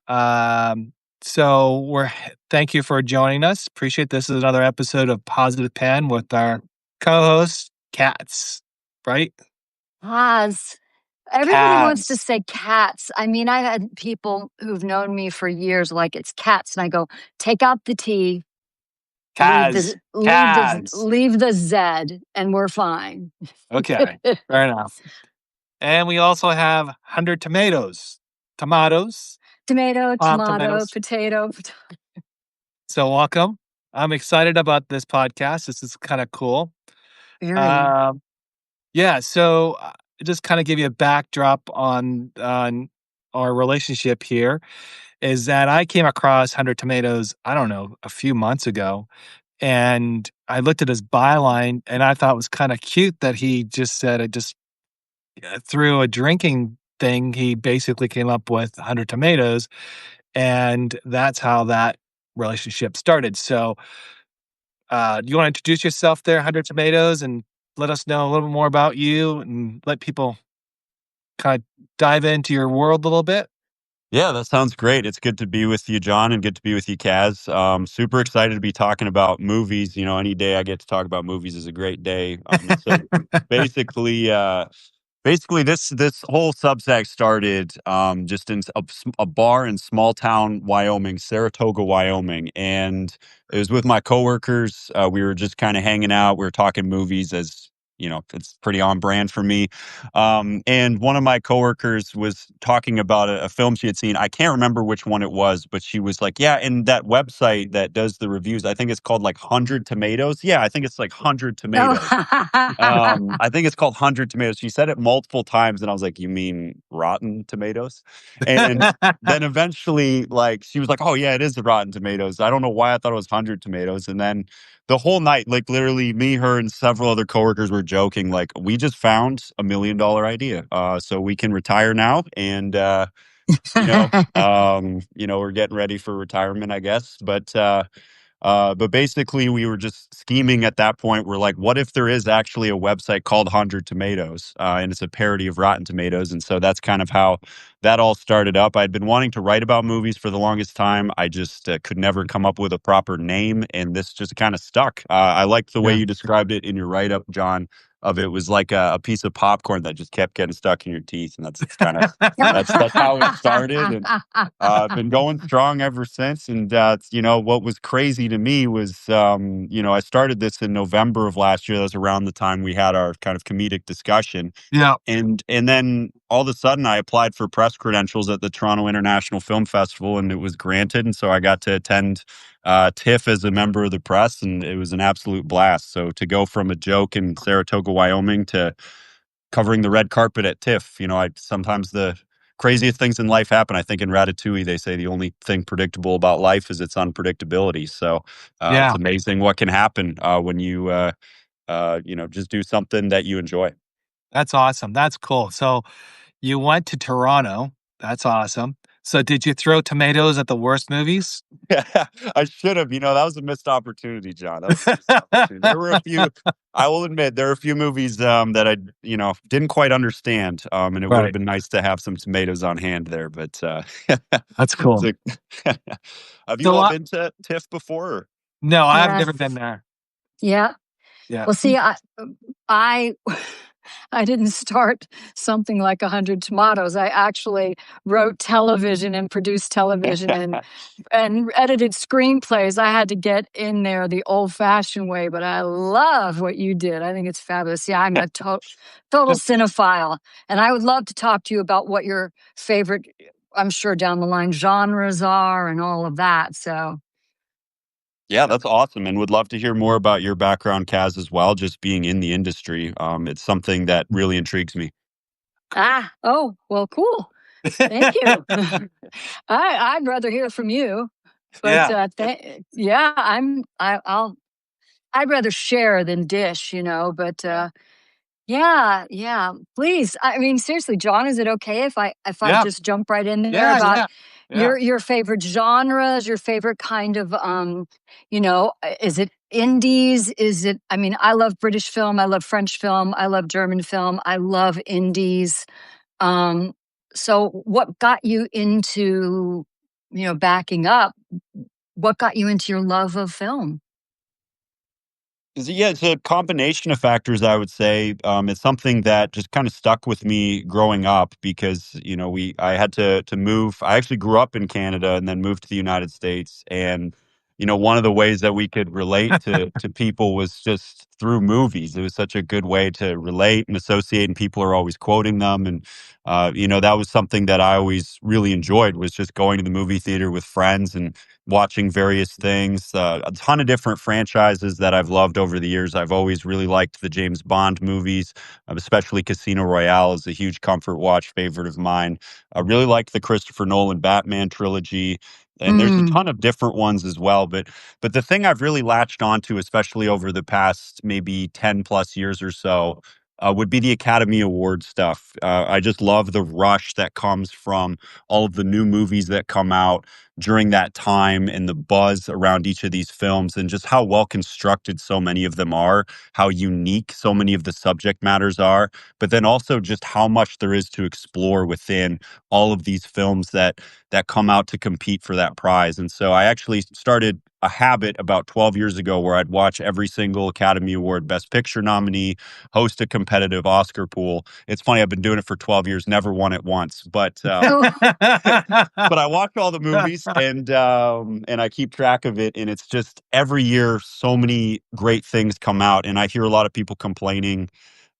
Um, thank you for joining us. Appreciate this is another episode of Positive Pen with our co-host Cats, right? Oz. Everybody wants to Cats, say cats. I mean, I've had people who've known me for years like it's cats, and I go, take out the T, leave Kaz, Kaz. the Z, and we're fine. Okay, fair enough. And we also have 100 tomatoes. Tomatoes. Tomato, Tomatoes. potato. So welcome. I'm excited about this podcast. This is kind of cool. Very. So just kind of give you a backdrop on our relationship here is that I came across 100 tomatoes, I don't know, a few months ago. And I looked at his byline and I thought it was kind of cute that he just said it just through a drinking thing, he basically came up with 100 tomatoes. And that's how that relationship started. So, do you want to introduce yourself there, 100 tomatoes, and let us know a little more about you and let people kind of dive into your world a little bit? Yeah, that sounds great. It's good to be with you, John, and good to be with you, Kaz. Super excited to be talking about movies. You know, any day I get to talk about movies is a great day. So basically, this whole Substack started just in a bar in small town Wyoming, Saratoga, Wyoming, and it was with my coworkers. We were just kind of hanging out. We were talking movies, as you know, it's pretty on brand for me. And one of my coworkers was talking about a film she had seen. I can't remember which one it was, but she was like, "Yeah, and that website that does the reviews, I think it's called like 100 Tomatoes. Yeah, I think it's like 100 Tomatoes." I think it's called 100 Tomatoes. She said it multiple times, and I was like, "You mean Rotten Tomatoes?" And then eventually, like, she was like, "Oh yeah, it is the Rotten Tomatoes." I don't know why I thought it was 100 Tomatoes. And then the whole night, like literally, me, her, and several other coworkers were joking, like, "We just found $1 million idea, so we can retire now." And we're getting ready for retirement, I guess. But basically, we were just scheming at that point. We're like, what if there is actually a website called 100 Tomatoes, and it's a parody of Rotten Tomatoes? And so that's kind of how that all started up. I'd been wanting to write about movies for the longest time. I just could never come up with a proper name, and this just kind of stuck. I liked the way you described it in your write-up, John. Of it was like a piece of popcorn that just kept getting stuck in your teeth, and that's kind of that's how it started, and I've been going strong ever since. And what was crazy to me was I started this in November of last year. That was around the time we had our kind of comedic discussion. Yeah. And then all of a sudden I applied for press credentials at the Toronto International Film Festival, and it was granted. And so I got to attend TIFF as a member of the press, and it was an absolute blast. So to go from a joke in Saratoga, Wyoming, to covering the red carpet at TIFF, sometimes the craziest things in life happen. I think in Ratatouille, they say the only thing predictable about life is its unpredictability. So it's amazing what can happen when you just do something that you enjoy. That's awesome. That's cool. So you went to Toronto. That's awesome. So did you throw tomatoes at the worst movies? I should have. That was a missed opportunity, John. That was a missed opportunity. There were a few. I will admit there are a few movies that I didn't quite understand, and it would have been nice to have some tomatoes on hand there. But that's cool. Have you all been to TIFF before? Or? No, I've never been there. Yeah. Well, see, I didn't start something like 100 Tomatoes. I actually wrote television and produced television and edited screenplays. I had to get in there the old-fashioned way, but I love what you did. I think it's fabulous. Yeah, I'm a total cinephile, and I would love to talk to you about what your favorite, I'm sure down the line, genres are and all of that. So. Yeah, that's awesome. And would love to hear more about your background, Kaz, as well, just being in the industry. It's something that really intrigues me. Oh, well, cool. Thank you. I'd rather hear from you. But I'd rather share than dish, but yeah, please. I mean, seriously, John, is it okay if I just jump right in there about your favorite genres, your favorite kind of is it indies? I love British film, I love French film, I love German film, I love indies. So what got you into, backing up, what got you into your love of film? Yeah, it's a combination of factors, I would say. It's something that just kind of stuck with me growing up because, I had to move. I actually grew up in Canada and then moved to the United States. And, one of the ways that we could relate to people was just through movies. It was such a good way to relate and associate, and people are always quoting them. And, that was something that I always really enjoyed, was just going to the movie theater with friends and watching various things, a ton of different franchises that I've loved over the years. I've always really liked the James Bond movies, especially Casino Royale is a huge comfort watch favorite of mine. I really like the Christopher Nolan Batman trilogy. And there's a Mm. ton of different ones as well, but the thing I've really latched onto, especially over the past maybe 10 plus years or so, would be the Academy Award stuff. I just love the rush that comes from all of the new movies that come out during that time, and the buzz around each of these films, and just how well constructed so many of them are, how unique so many of the subject matters are, but then also just how much there is to explore within all of these films that come out to compete for that prize. And so I actually started a habit about 12 years ago where I'd watch every single Academy Award Best Picture nominee, host a competitive Oscar pool. It's funny, I've been doing it for 12 years, never won it once, but Oh, but I watch all the movies, and I keep track of it, and it's just every year so many great things come out, and I hear a lot of people complaining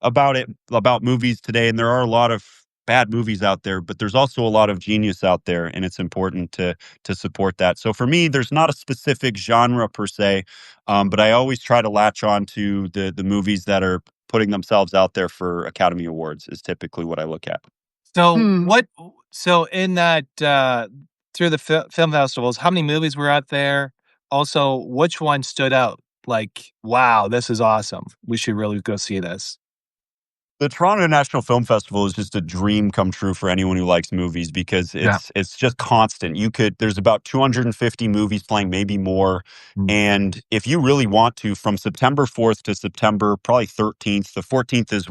about movies today, and there are a lot of bad movies out there, but there's also a lot of genius out there, and it's important to support that. So for me, there's not a specific genre per se, but I always try to latch on to the movies that are putting themselves out there for Academy Awards is typically what I look at. So hmm. what so in that, through the film festivals, how many movies were out there? Also, which one stood out? Like, "Wow, this is awesome. We should really go see this." The Toronto National Film Festival is just a dream come true for anyone who likes movies because Yeah. it's just constant. There's about 250 movies playing, maybe more. Mm. And if you really want to, from September 4th to September probably 13th, the 14th is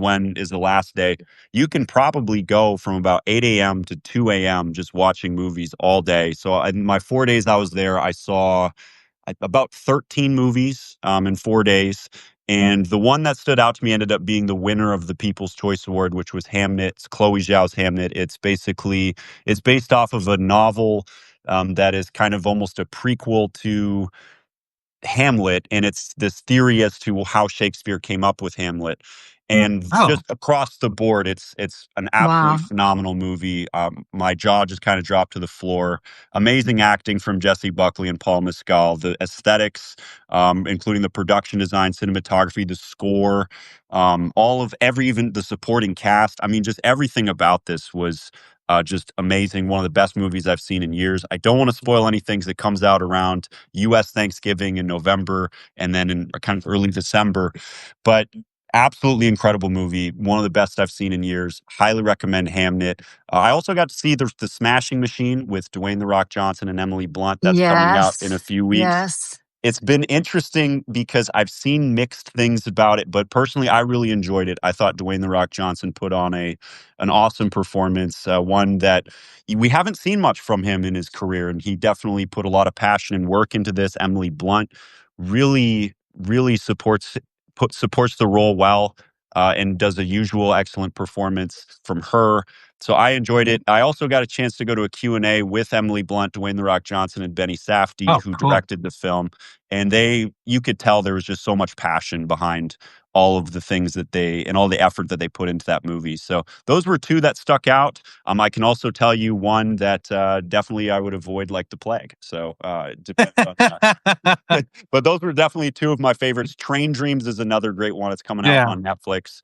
the last day. You can probably go from about 8 a.m. to 2 a.m. just watching movies all day. So in my 4 days I was there, I saw about 13 movies in 4 days. And the one that stood out to me ended up being the winner of the People's Choice Award, which was Hamnet. It's Chloe Zhao's Hamnet. It's based off of a novel that is kind of almost a prequel to Hamlet, and it's this theory as to how Shakespeare came up with Hamlet. And Oh. just across the board, it's an absolutely Wow. phenomenal movie. My jaw just kind of dropped to the floor. Amazing acting from Jesse Buckley and Paul Mescal. The aesthetics, including the production design, cinematography, the score, all of every even the supporting cast. I mean, just everything about this was just amazing. One of the best movies I've seen in years. I don't want to spoil anything that comes out around U.S. Thanksgiving in November and then in kind of early December. But absolutely incredible movie. One of the best I've seen in years. Highly recommend Hamnet. I also got to see the Smashing Machine with Dwayne The Rock Johnson and Emily Blunt. That's coming out in a Yes. few weeks. Yes. It's been interesting because I've seen mixed things about it, but personally, I really enjoyed it. I thought Dwayne The Rock Johnson put on an awesome performance, one that we haven't seen much from him in his career, and he definitely put a lot of passion and work into this. Emily Blunt really supports the role well, and does a usual excellent performance from her. So I enjoyed it. I also got a chance to go to a Q&A with Emily Blunt, Dwayne The Rock Johnson, and Benny Safdie, Oh, who cool. directed the film. And you could tell there was just so much passion behind all of the things and all the effort that they put into that movie. So those were two that stuck out. I can also tell you one that definitely I would avoid like the plague. So it depends on but those were definitely two of my favorites. Train Dreams is another great one. It's coming out Yeah, on Netflix.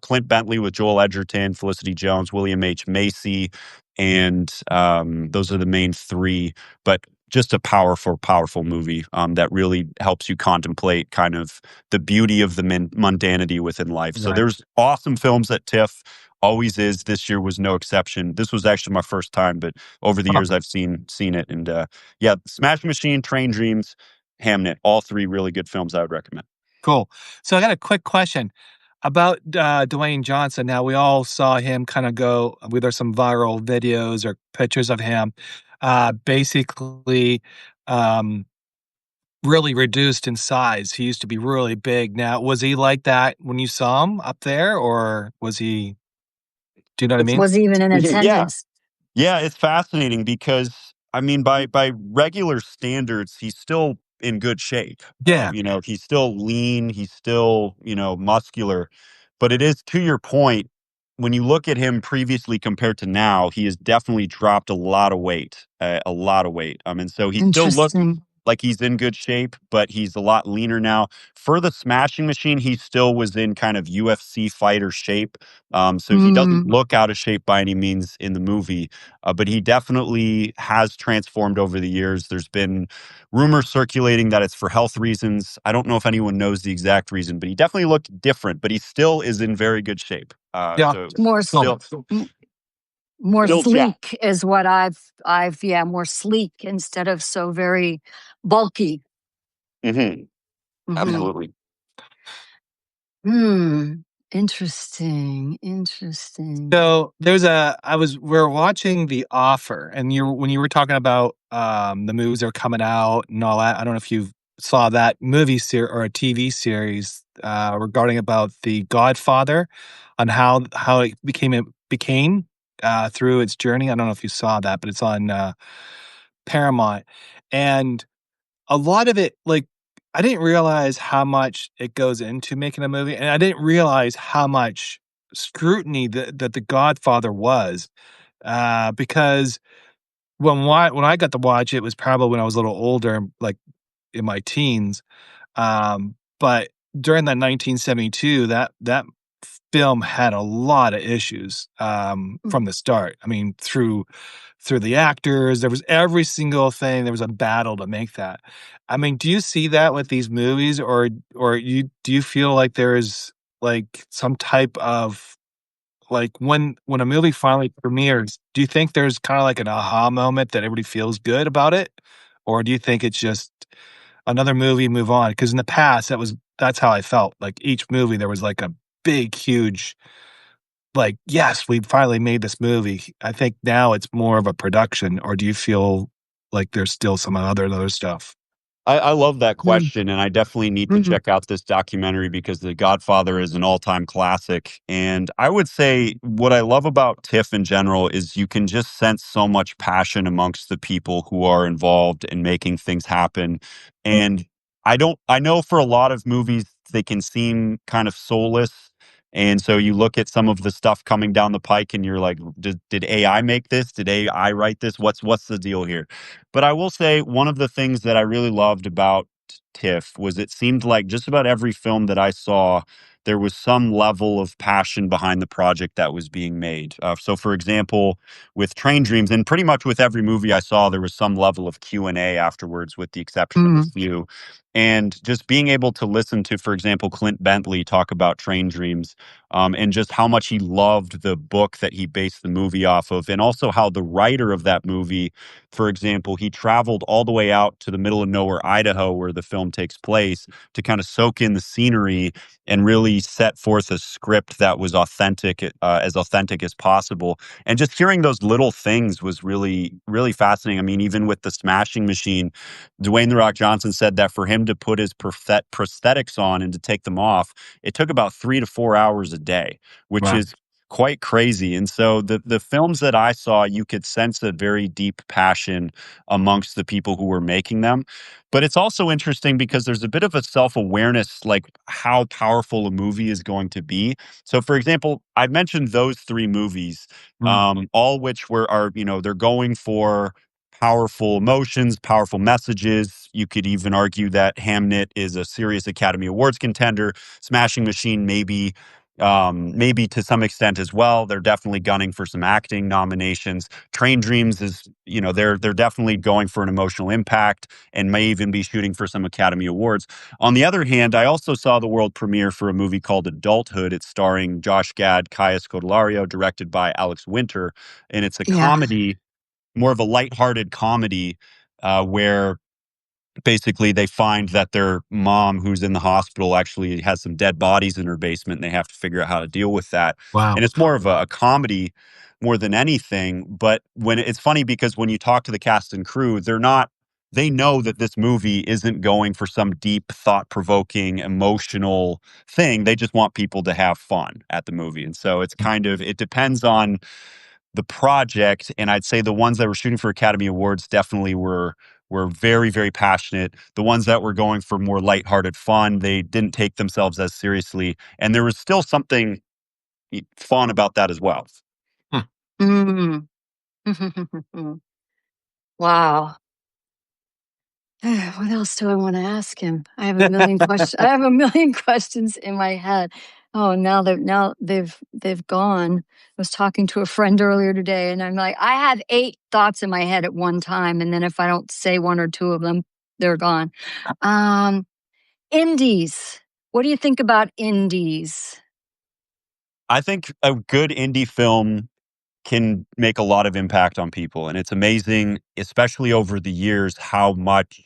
Clint Bentley with Joel Edgerton, Felicity Jones, William H. Macy, and those are the main three. But just a powerful movie that really helps you contemplate kind of the beauty of the mundanity within life. So right. there's awesome films at TIFF. Always is. This year was no exception. This was actually my first time, but over the Oh, years I've seen it. And yeah, Smash Machine, Train Dreams, Hamnet, all three really good films I would recommend. cool. So I got a quick question. about Dwayne Johnson. Now we all saw him kind of go. There's some viral videos or pictures of him, basically, um, really reduced in size. He used to be really big. Now, was he like that when you saw him up there, or was he? Do you know what I It's mean? Was even in yeah. attendance. Yeah, it's fascinating because I mean, by regular standards, he's still in good shape. Yeah, He's still lean, he's still, muscular. But it is to your point, when you look at him previously compared to now, he has definitely dropped a lot of weight, a lot of weight. And so he still looks Interesting. like he's in good shape, but he's a lot leaner now. For the smashing machine, he still was in kind of UFC fighter shape. So he doesn't Mm, look out of shape by any means in the movie. But he definitely has transformed over the years. There's been rumors circulating that it's for health reasons. I don't know if anyone knows the exact reason, but he definitely looked different. But he still is in very good shape. yeah. So more Cool. still, m- more still jacked. sleek is what I've yeah, more sleek instead of so very bulky. Hmm. Hmm. Absolutely. Hmm. Interesting. Interesting. So we're watching The Offer, and when you were talking about the movies that are coming out and all that. I don't know if you saw that movie or a TV series regarding about the Godfather, on how it became through its journey. I don't know if you saw that, but it's on Paramount, and a lot of it, like, I didn't realize how much it goes into making a movie, and I didn't realize how much scrutiny that The Godfather was, because when I got to watch it was probably when I was a little older, like, in my teens, but during that 1972, that film had a lot of issues, from the start. I mean, through the actors, there was every single thing, there was a battle to make that. I mean, do you see that with these movies, or do you feel like there is, like, some type of, like, when a movie finally premieres, do you think there's kinda like an aha moment that everybody feels good about it? Or do you think it's just another movie, move on? Because in the past, that's how I felt. Like, each movie, there was, like, a big, huge, like, "Yes, we finally made this movie." I think now it's more of a production, or do you feel like there's still some other stuff? I love that Mm, question, and I definitely need to mhm, check out this documentary because The Godfather is an all-time classic. And I would say what I love about TIFF in general is you can just sense so much passion amongst the people who are involved in making things happen. And I know for a lot of movies they can seem kind of soulless. And so you look at some of the stuff coming down the pike and you're like, did AI make this? Did AI write this? What's the deal here? But I will say one of the things that I really loved about TIFF was it seemed like just about every film that I saw, there was some level of passion behind the project that was being made. So, for example, with Train Dreams, and pretty much with every movie I saw, there was some level of Q&A afterwards, with the exception of a mhm, few. And just being able to listen to, for example, Clint Bentley talk about Train Dreams, and just how much he loved the book that he based the movie off of, and also how the writer of that movie, for example, he traveled all the way out to the middle of nowhere, Idaho, where the film takes place, to kind of soak in the scenery and really set forth a script that was authentic as possible. And just hearing those little things was really, really fascinating. I mean, even with the smashing machine, Dwayne The Rock Johnson said that for him to put his prosthetics on and to take them off, it took about 3 to 4 hours a day, which Wow. is quite crazy. And so the films that I saw, you could sense a very deep passion amongst the people who were making them. But it's also interesting because there's a bit of a self-awareness, like how powerful a movie is going to be. So for example, I mentioned those three movies, Mm, all which are, they're going for powerful emotions, powerful messages. You could even argue that Hamnet is a serious Academy Awards contender. Smashing Machine, maybe to some extent as well. They're definitely gunning for some acting nominations. Train Dreams is, they're definitely going for an emotional impact and may even be shooting for some Academy Awards. On the other hand, I also saw the world premiere for a movie called Adulthood. It's starring Josh Gad, Kaya Scodelario, directed by Alex Winter, and it's a yeah. comedy, more of a lighthearted comedy, where basically they find that their mom, who's in the hospital, actually has some dead bodies in her basement, and they have to figure out how to deal with that. Wow. And it's more of a comedy more than anything. But when it's funny, because when you talk to the cast and crew, they know that this movie isn't going for some deep, thought-provoking, emotional thing. They just want people to have fun at the movie. And so it depends on the project. And I'd say the ones that were shooting for Academy Awards definitely were very, very passionate. The ones that were going for more lighthearted fun, they didn't take themselves as seriously. And there was still something fun about that as well. Hmm. Mm. Wow. What else do I want to ask him? I have a million questions. I have a million questions in my head. Oh, now they've gone. I was talking to a friend earlier today, and I'm like, I have 8 thoughts in my head at one time, and then if I don't say one or two of them, they're gone. Um, Indies. What do you think about indies? I think a good indie film can make a lot of impact on people. And it's amazing, especially over the years, how much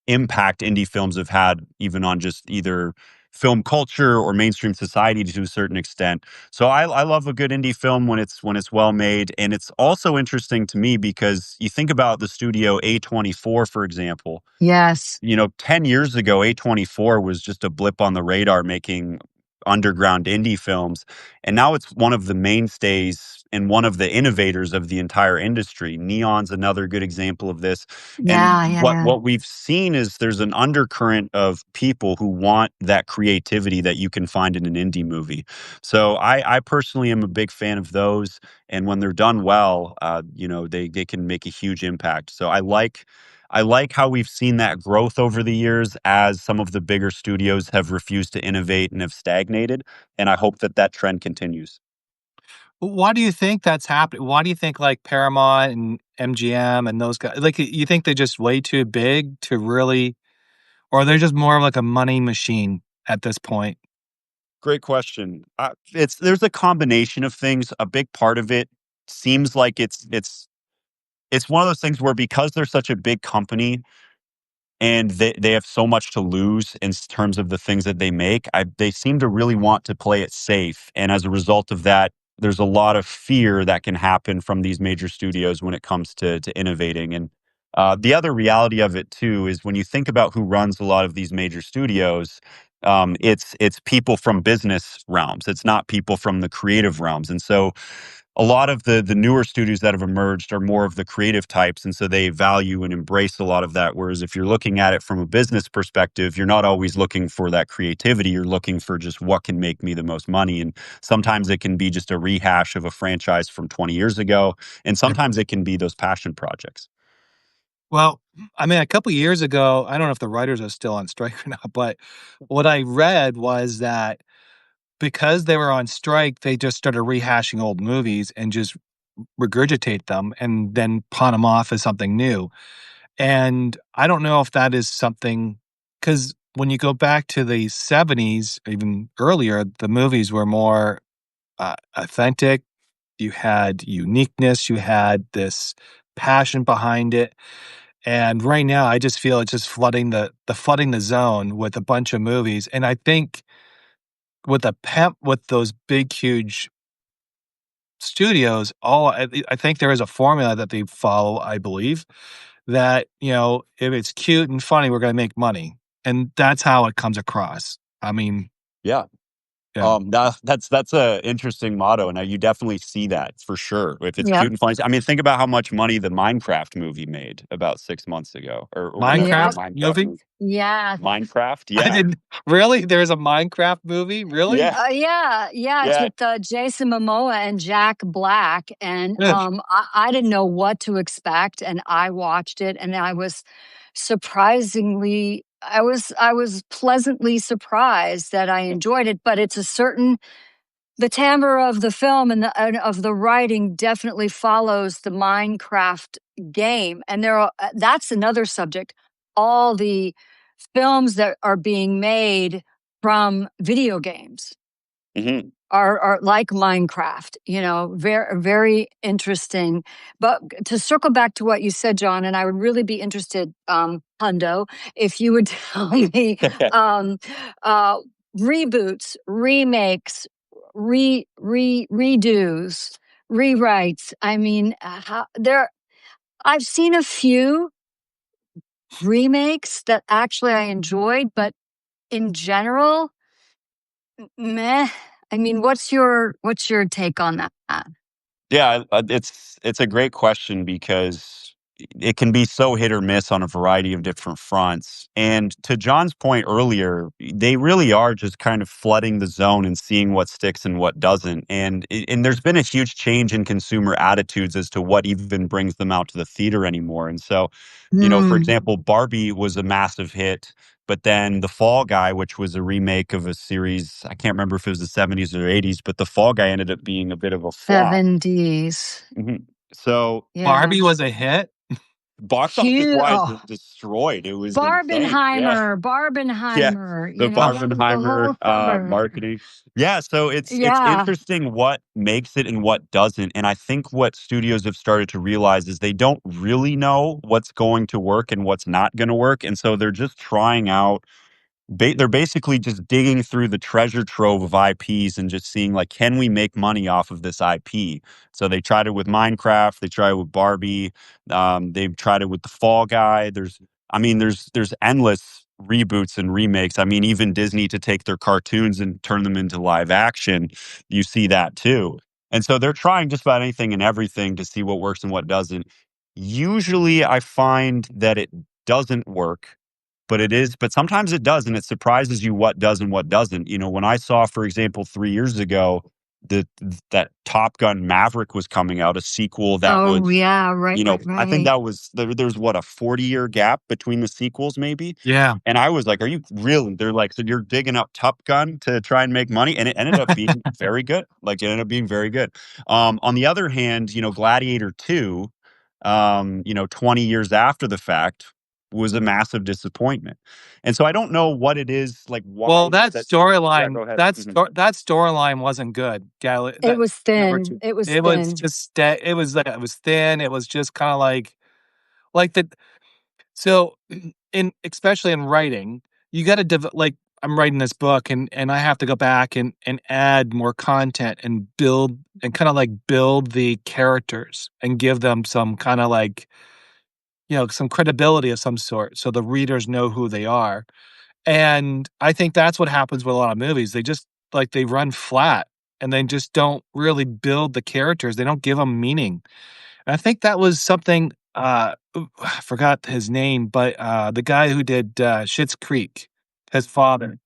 impact indie films have had, even on just either film culture or mainstream society to a certain extent. So I love a good indie film when it's well made. And it's also interesting to me because you think about the studio A24, for example. Yes. 10 years ago, A24 was just a blip on the radar making underground indie films. And now it's one of the mainstays and one of the innovators of the entire industry. Neon's another good example of this. And Yeah, yeah, yeah. what we've seen is there's an undercurrent of people who want that creativity that you can find in an indie movie. So I personally am a big fan of those. And when they're done well, they can make a huge impact. So I like how we've seen that growth over the years as some of the bigger studios have refused to innovate and have stagnated. And I hope that that trend continues. Why do you think that's happening? Why do you think like Paramount and MGM and those guys, like you think they're just way too big to really, or they're just more of like a money machine at this point? Great question. There's a combination of things. A big part of it seems like it's one of those things where, because they're such a big company, and they have so much to lose in terms of the things that they make. They seem to really want to play it safe, and as a result of that, there's a lot of fear that can happen from these major studios when it comes to innovating. And the other reality of it too is, when you think about who runs a lot of these major studios, it's people from business realms. It's not people from the creative realms, and so a lot of the newer studios that have emerged are more of the creative types, and so they value and embrace a lot of that. Whereas if you're looking at it from a business perspective, you're not always looking for that creativity. You're looking for just what can make me the most money. And sometimes it can be just a rehash of a franchise from 20 years ago, and sometimes it can be those passion projects. Well, I mean, a couple years ago, I don't know if the writers are still on strike or not, but what I read was that because they were on strike, they just started rehashing old movies and just regurgitate them and then pawn them off as something new. And I don't know if that is something, because when you go back to the 70s, even earlier, the movies were more authentic. You had uniqueness, you had this passion behind it. And right now, I just feel it's just flooding the zone with a bunch of movies. And I think with those big, huge studios, I think there is a formula that they follow, I believe, that, if it's cute and funny, we're gonna make money, and that's how it comes across. I mean, Yeah. yeah. That's a interesting motto, and you definitely see that for sure. If it's Yep. cute and funny, I mean, think about how much money the Minecraft movie made about 6 months ago, or whatever. The Yep. Minecraft Minecraft movie? movie, Yeah. Minecraft, I yeah, didn't Really? There's a Minecraft movie? Really? yeah, Yeah, yeah, it's yeah. with, Jason Momoa and Jack Black, and, Ugh. I didn't know what to expect, and I watched it, and I was pleasantly surprised that I enjoyed it, but the timbre of the film and of the writing definitely follows the Minecraft game, and that's another subject. All the films that are being made from video games. Mhm. are like Minecraft, very, very interesting. But to circle back to what you said, John, and I would really be interested, Hundo, if you would tell me, reboots, remakes, redos, rewrites. I mean, I've seen a few remakes that actually I enjoyed, but in general, meh. I mean, what's your take on that? Yeah, it's a great question because it can be so hit or miss on a variety of different fronts. And to John's point earlier, they really are just kind of flooding the zone and seeing what sticks and what doesn't. And there's been a huge change in consumer attitudes as to what even brings them out to the theater anymore. And so, for Mm, example, Barbie was a massive hit. But then The Fall Guy, which was a remake of a series, I can't remember if it was the 70s or 80s, but The Fall Guy ended up being a bit of a flop. 70s. Mhm. So Yeah. Barbie was a hit. box office Huge. wise, Oh, it destroyed. It was insane. Yeah. Barbenheimer, The the Barbenheimer whole summer. marketing. Yeah, so it's Yeah. interesting what makes it and what doesn't. And I think what studios have started to realize is they don't really know what's going to work and what's not going to work. And so they're just trying out they're basically just digging through the treasure trove of IPs and just seeing like, can we make money off of this IP? So they tried it with Minecraft, they tried it with Barbie, they've tried it with the Fall Guy. There's endless reboots and remakes. I mean, even Disney to take their cartoons and turn them into live action, you see that too. And so they're trying just about anything and everything to see what works and what doesn't. Usually, I find that it doesn't work but sometimes it does, and it surprises you what does and what doesn't. When I saw, for example, 3 years ago that Top Gun Maverick was coming out, a sequel that Oh, was, yeah. Right, right, I think right. that was there's what, a 40-year gap between the sequels maybe. Yeah. And I was like, "Are you really?" They're like, "So you're digging up Top Gun to try and make money?" And it ended up being very good. Like, it ended up being very good. On the other hand, Gladiator 2, 20 years after the fact, was a massive disappointment. And so I don't know what it is, like, Well, why that that. Yeah, go storyline, ahead. that Mhm. storyline wasn't good. It That was number thin. 2. It was It was thin. just it was like it was thin. It was just kind of like the so in especially in writing, you got to like I'm writing this book and I have to go back and add more content and build and kind of like build the characters and give them some kind of like some credibility of some sort so the readers know who they are. And I think that's what happens with a lot of movies. They just like they run flat and they just don't really build the characters. They don't give them meaning. And I think that was something I forgot his name, but the guy who did Schitt's Creek, his father,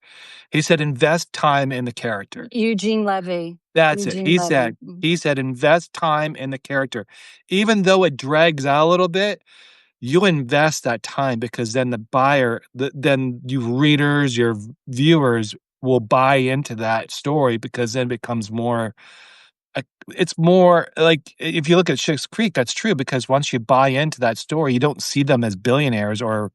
he said invest time in the character. Eugene Levy. That's it. Eugene He Levy. said he said invest time in the character. Even though it drags out a little bit, you invest that time because then then you readers, your viewers will buy into that story because then it becomes more it's more like if you look at Schitt's Creek, that's true because once you buy into that story, you don't see them as billionaires or,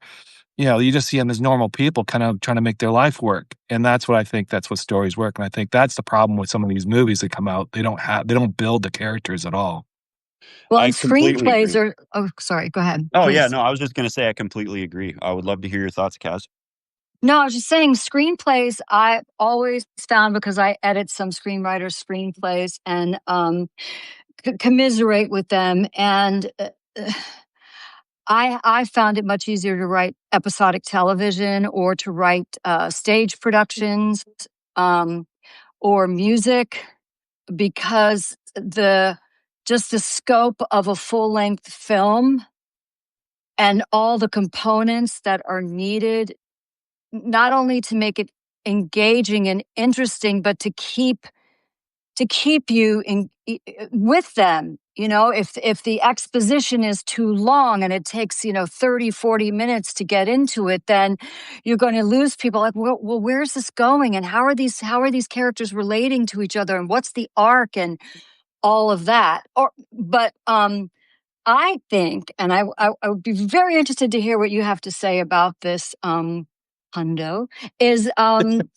you just see them as normal people kind of trying to make their life work. And that's what I think that's what stories work. And I think that's the problem with some of these movies that come out. They don't build the characters at all. Well, I and completely screenplays agree. are. Oh, sorry. Go ahead, Oh, yeah, please. no, I was just gonna say I completely agree. I would love to hear your thoughts, Kaz. No, I was just saying screenplays I always found because I edit some screenwriters' screenplays and commiserate with them. And I found it much easier to write episodic television or to write stage productions um, or music because the scope of a full length film and all the components that are needed not only to make it engaging and interesting, but to keep you with them. If the exposition is too long and it takes 30, 40 minutes to get into it, then you're going to lose people. Like, well, where's this going, and how are these characters relating to each other, and what's the arc and all of that. But I think, and I would be very interested to hear what you have to say about this, Hundo, is And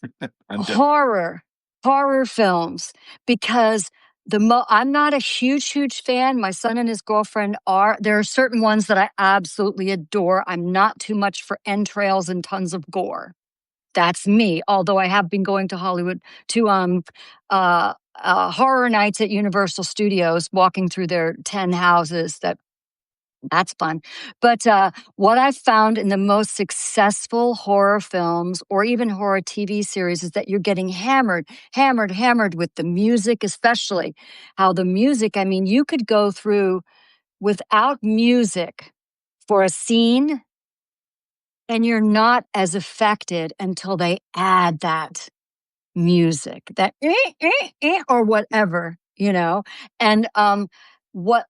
horror. horror films, because I'm not a huge fan. My son and his girlfriend are. There are certain ones that I absolutely adore. I'm not too much for entrails and tons of gore. That's me. Although I have been going to Hollywood to horror nights at Universal Studios, walking through their 10 houses. That's fun. But what I've found in the most successful horror films or even horror TV series is that you're getting hammered with the music, especially how the music, I mean, you could go through without music for a scene and you're not as affected until they add that music, that or whatever, And what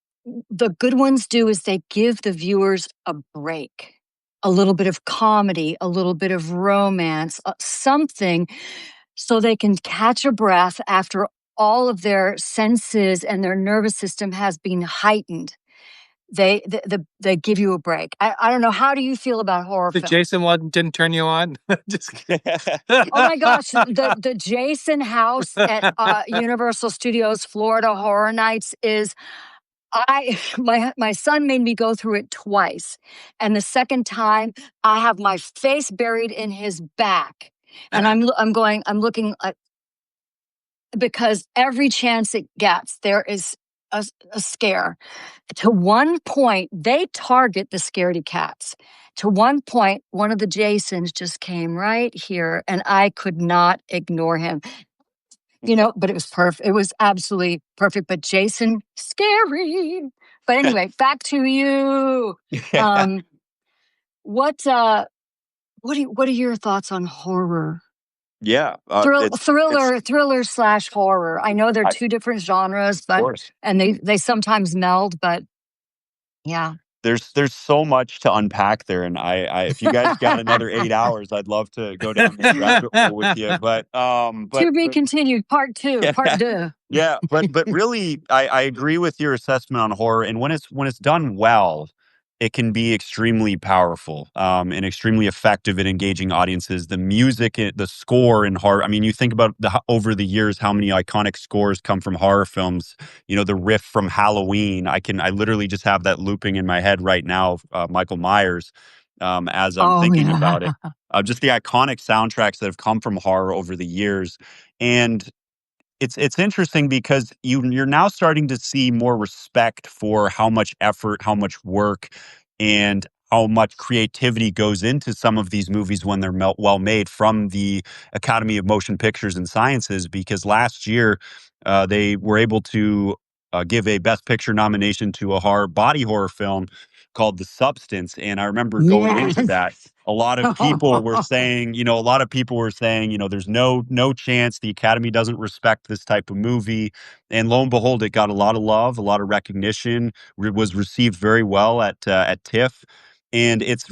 the good ones do is they give the viewers a break, a little bit of comedy, a little bit of romance, something so they can catch a breath after all of their senses and their nervous system has been heightened. They give you a break. I don't know. How do you feel about horror The films? Jason one didn't turn you on? Just kidding. Oh my gosh, the Jason house at Universal Studios Florida Horror Nights is my son made me go through it twice. And the second time I have my face buried in his back. And I'm looking at, because every chance it gets, there is a scare. To one point, they target the scaredy cats. To one point, one of the Jasons just came right here, and I could not ignore him. But it was perfect. It was absolutely perfect. But Jason, scary. But anyway, back to you. What are your thoughts on horror? Yeah, Thriller / horror. I know they're two different genres, but and they sometimes meld, but yeah. There's so much to unpack there, and I if you guys got another 8 hours, I'd love to go down this rabbit hole with you. But to be continued, part 2, part 2. Yeah, but really, I agree with your assessment on horror, and when it's done well, it can be extremely powerful, and extremely effective in engaging audiences. The music, the score in horror. I mean, you think about over the years how many iconic scores come from horror films. The riff from Halloween. I literally just have that looping in my head right now. Michael Myers, as I'm thinking about it. Just the iconic soundtracks that have come from horror over the years, and it's interesting because you're now starting to see more respect for how much effort, how much work, and how much creativity goes into some of these movies when they're well made from the Academy of Motion Pictures and Sciences. Because last year they were able to give a Best Picture nomination to a body horror film called The Substance, and I remember going into that. A lot of people were saying, there's no chance the Academy doesn't respect this type of movie. And lo and behold, it got a lot of love, a lot of recognition, was received very well at TIFF. And it's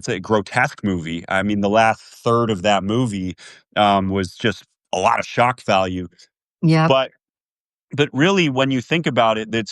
a grotesque movie. I mean, the last third of that movie was just a lot of shock value. Yeah. But really, when you think about it, it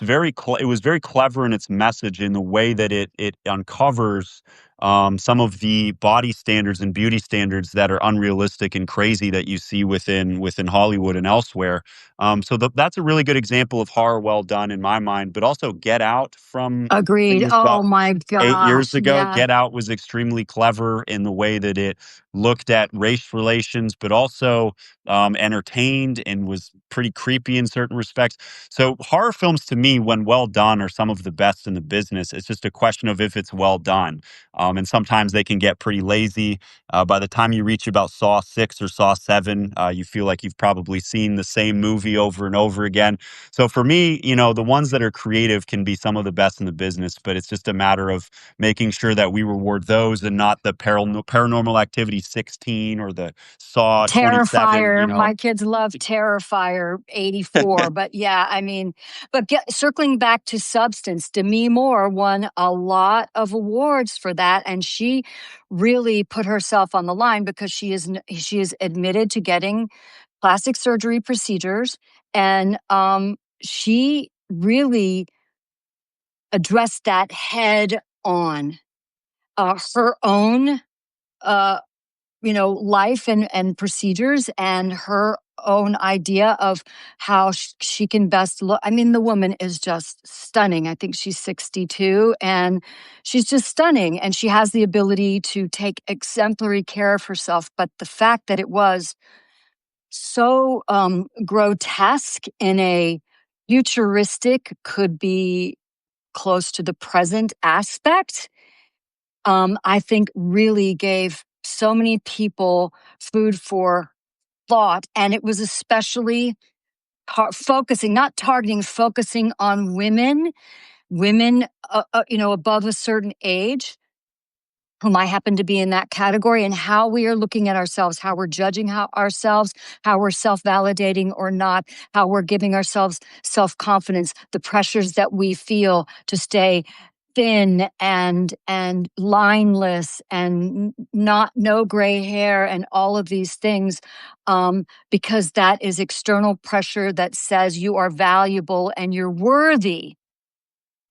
was very clever in its message, in the way that it uncovers some of the body standards and beauty standards that are unrealistic and crazy that you see within Hollywood and elsewhere. So that's a really good example of horror well done in my mind. But also, Get Out from, I think it Agreed. was Oh about my 8 years gosh. ago. Yeah. Get Out was extremely clever in the way that it looked at race relations, but also entertained, and was pretty creepy in certain respects. So horror films, to me, when well done, are some of the best in the business. It's just a question of if it's well done. And sometimes they can get pretty lazy. By the time you reach about Saw 6 or Saw 7, you feel like you've probably seen the same movie over and over again. So for me, the ones that are creative can be some of the best in the business, but it's just a matter of making sure that we reward those and not the Paranormal Activity 16 or the Saw 27. Terrifier. My kids love Terrifier 84. But yeah, I mean, circling back to Substance, Demi Moore won a lot of awards for that, and she really put herself on the line because she is admitted to getting plastic surgery procedures, and she really addressed that head on. Her own life and procedures, and her own idea of how she can best look. I mean, the woman is just stunning. I think she's 62 and she's just stunning. And she has the ability to take exemplary care of herself. But the fact that it was so grotesque in a futuristic, could be close to the present aspect, I think really gave so many people food for thought. And it was especially focusing, not targeting, focusing on women, above a certain age, whom I happen to be in that category, and how we are looking at ourselves, how we're judging ourselves, how we're self-validating or not, how we're giving ourselves self-confidence, the pressures that we feel to stay thin and lineless and not no gray hair and all of these things, because that is external pressure that says you are valuable and you're worthy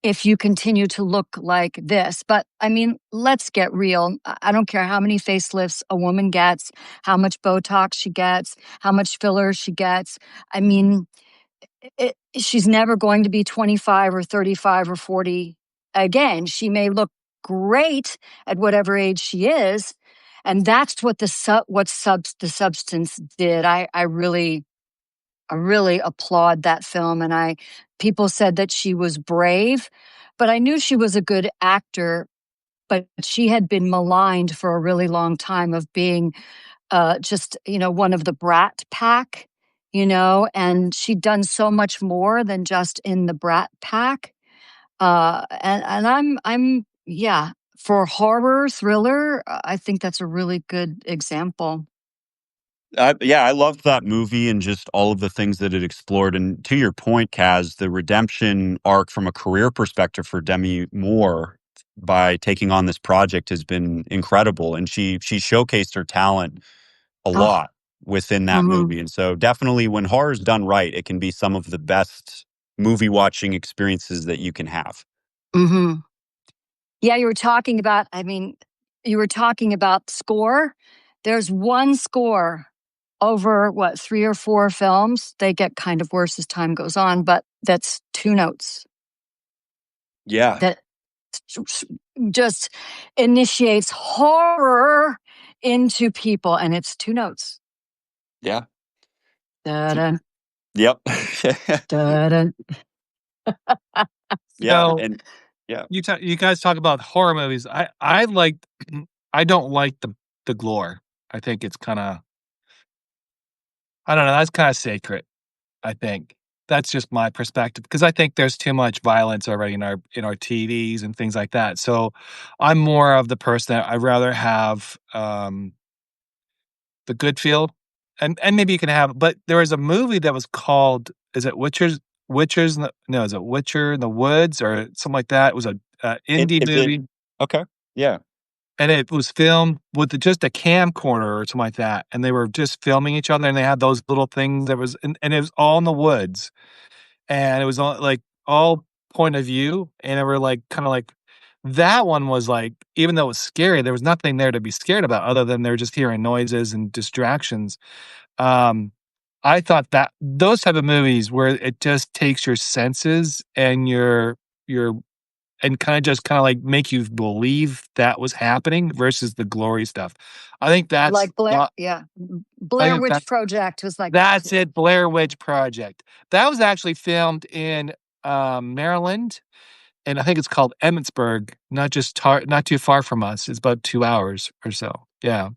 if you continue to look like this. But I mean, let's get real. I don't care how many facelifts a woman gets, how much Botox she gets, how much filler she gets. I mean, she's never going to be 25 or 35 or 40 again. She may look great at whatever age she is. And that's what the substance did. I really applaud that film, and people said that she was brave, but I knew she was a good actor. But she had been maligned for a really long time of being just one of the brat pack, and she'd done so much more than just in the brat pack. And I'm yeah, for horror thriller, I think that's a really good example. Yeah, I loved that movie and just all of the things that it explored. And to your point, Kaz, the redemption arc from a career perspective for Demi Moore by taking on this project has been incredible. And she showcased her talent a Oh, lot within that hmm movie. And so definitely when horror's done right, it can be some of the best movie watching experiences that you can have. hmm Yeah, you were talking about score. There's one score over what, 3 or 4 films. They get kind of worse as time goes on, but that's 2 notes Yeah. that just initiates horror into people, and it's 2 notes. Yeah. Da-da, Yep. da-da. Yeah. So And yeah. you guys talk about horror movies. I like I don't like the gore. I think it's kind of I don't know. That's kind of sacred. I think that's just my perspective because I think there's too much violence already in our TVs and things like that. So I'm more of the person that I'd rather have the good feel, and maybe you can have. But there was a movie that was called is it Witchers in the no is it Witcher in the Woods or something like that. It was a indie Is it movie. okay? Yeah. And it was filmed with just a camcorder or something like that, and they were just filming each other, and they had those little things that was and it was all in the woods, and it was all, like, all point of view, and they were, like, kinda like that one was, like even though it was scary, there was nothing there to be scared about other than they're just hearing noises and distractions. Um, I thought that those type of movies where it just takes your senses and your and kinda, like, make you believe that was happening versus the glory stuff. I think that's Like Blair, not yeah. I Blair think Witch that Project was like that that's too. it, Blair Witch Project. That was actually filmed in, Maryland, and I think it's called Emmitsburg, not too far from us. It's about 2 hours or so. Yeah.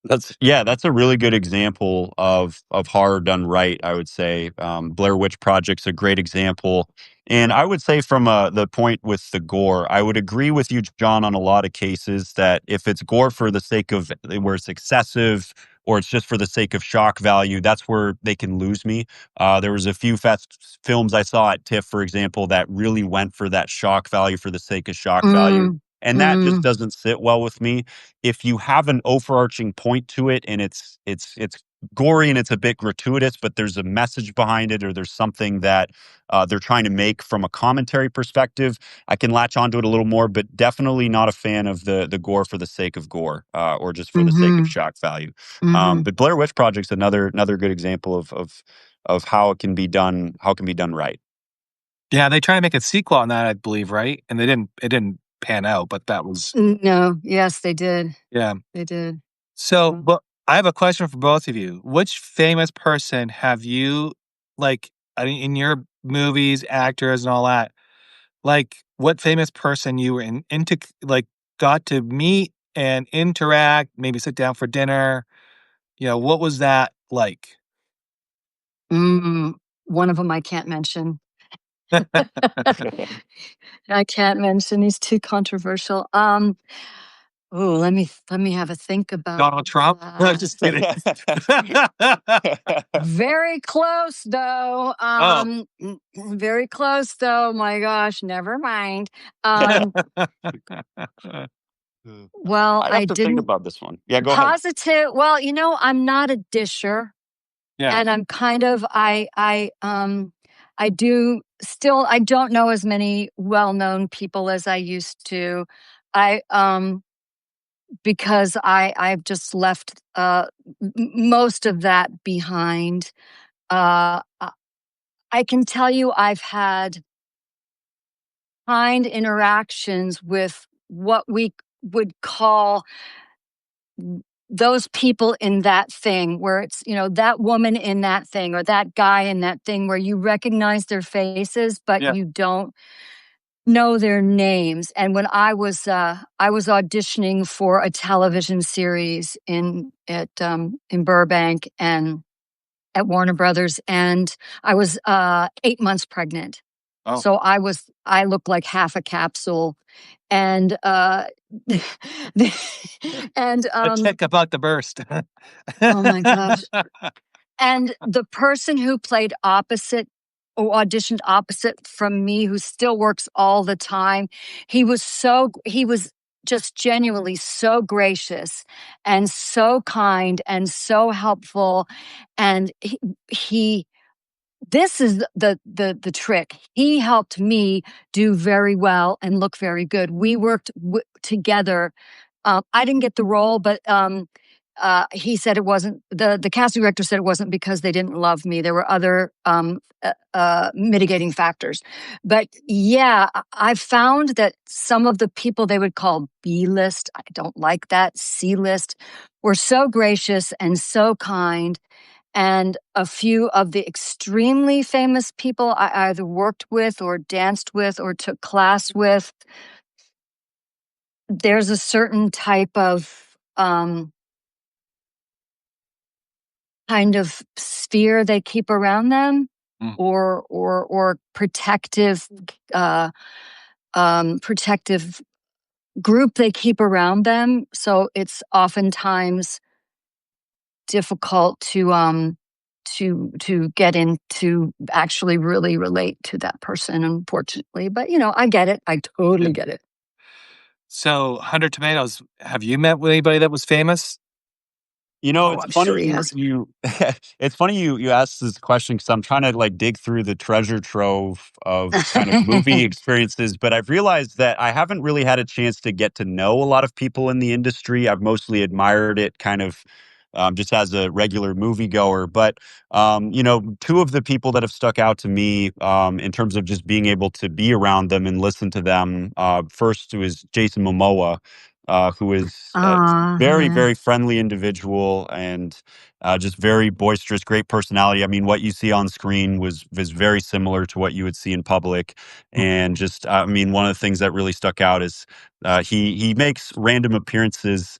That's a really good example of horror done right, I would say. Blair Witch Project's a great example. And I would say from the point with the gore, I would agree with you, John, on a lot of cases that if it's gore for the sake of where it's excessive or it's just for the sake of shock value, that's where they can lose me. There was a few films I saw at TIFF, for example, that really went for that shock value for the sake of shock value. Mm, And that just mm, doesn't sit well with me. If you have an overarching point to it and it's gory and it's a bit gratuitous, but there's a message behind it, or there's something that they're trying to make from a commentary perspective, I can latch onto it a little more. But definitely not a fan of the gore for the sake of gore, or just for the sake of Mm-hmm. shock value. Mm-hmm. But Blair Witch Project's another good example of how it can be done, right. Yeah, they try to make a sequel on that, I believe, right? And it didn't pan out, but that was No, yes, they did. yeah. They did. So, but I have a question for both of you. Which famous person have you, like, I mean, in your movies, actors, and all that? Like, what famous person you were into, like, got to meet and interact, maybe sit down for dinner? What was that like? Mm, one of them I can't mention. I can't mention. He's too controversial. Oh, let me have a think about Donald Trump? No, that. just kidding. Very close though. Oh. Very close though. My gosh, never mind. Um, well, I'd I have to think didn't about this one. Yeah, go ahead. positive. Well, I'm not a disher, Yeah. and I'm kind of I do still I don't know as many well-known people as I used to. I because I've just left most of that behind. I can tell you I've had kind interactions with what we would call those people in that thing where it's, that woman in that thing or that guy in that thing where you recognize their faces, but Yeah. you don't know their names. And when I was auditioning for a television series in Burbank and at Warner Brothers, and I was 8 months pregnant. Oh. So I looked like half a capsule, and and A check about the burst. oh my gosh. And the person who played opposite or auditioned opposite from me, who still works all the time, he was just genuinely so gracious and so kind and so helpful. And he this is the trick. He helped me do very well and look very good. We worked together. I didn't get the role, but he said it wasn't the casting director said it wasn't because they didn't love me. There were other mitigating factors. But yeah, I've found that some of the people they would call B list, I don't like that, C list, were so gracious and so kind. And a few of the extremely famous people I either worked with or danced with or took class with, there's a certain type of kind of sphere they keep around them, Mm. or uh, protective group they keep around them. So it's oftentimes difficult to get in to actually really relate to that person, unfortunately. But I get it. I Yeah. totally get it. So, 100 Tomatoes, have you met with anybody that was famous? Oh, It's I'm funny sure he has. it's funny you asked this question because I'm trying to like dig through the treasure trove of kind of movie experiences, but I've realized that I haven't really had a chance to get to know a lot of people in the industry. I've mostly admired it kind of just as a regular moviegoer. But two of the people that have stuck out to me in terms of just being able to be around them and listen to them. First was Jason Momoa, who is very, Yeah. very friendly individual and just very boisterous, great personality. I mean, what you see on screen was very similar to what you would see in public. Mm. And just, I mean, one of the things that really stuck out is he makes random appearances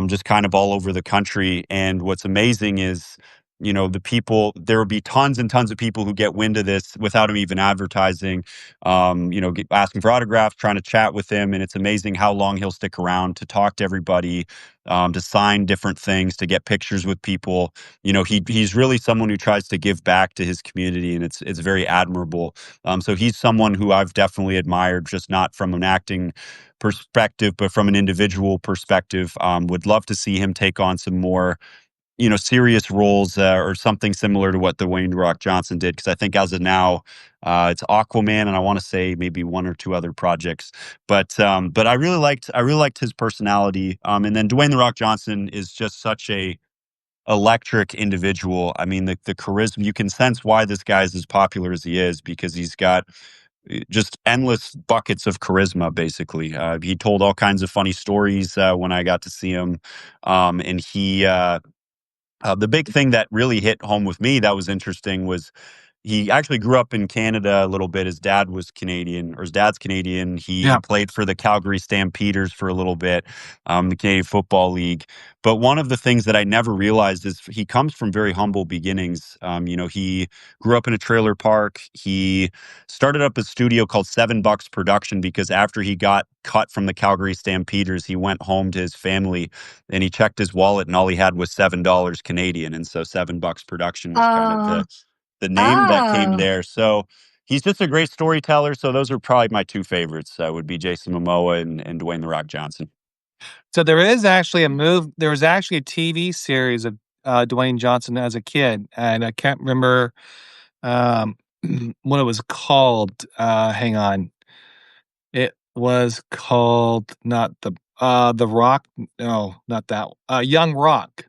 just kind of all over the country. And what's amazing is, the people, there will be tons and tons of people who get wind of this without him even advertising, asking for autographs, trying to chat with him. And it's amazing how long he'll stick around to talk to everybody, to sign different things, to get pictures with people. He's really someone who tries to give back to his community, and it's very admirable. So he's someone who I've definitely admired, just not from an acting perspective, but from an individual perspective. Would love to see him take on some more serious roles or something similar to what Dwayne The Rock Johnson did. Because I think as of now, it's Aquaman, and I want to say maybe one or two other projects. But I really liked his personality. And then Dwayne The Rock Johnson is just such a electric individual. I mean, the charisma, you can sense why this guy is as popular as he is, because he's got just endless buckets of charisma, basically. He told all kinds of funny stories when I got to see him. And the big thing that really hit home with me that was interesting was he actually grew up in Canada a little bit. His dad was Canadian, or his dad's Canadian. He Yeah. played for the Calgary Stampeders for a little bit, the Canadian Football League. But one of the things that I never realized is he comes from very humble beginnings. He grew up in a trailer park. He started up a studio called $7 Production because after he got cut from the Calgary Stampeders, he went home to his family and he checked his wallet and all he had was $7 Canadian. And so $7 Production was kind of Uh, the name that came oh, there. So he's just a great storyteller. So those are probably my two favorites. Would be Jason Momoa and Dwayne The Rock Johnson. So there was actually a TV series of Dwayne Johnson as a kid, and I can't remember um, what it was called. Hang on. It was called not the Rock. No, not that. Young Rock,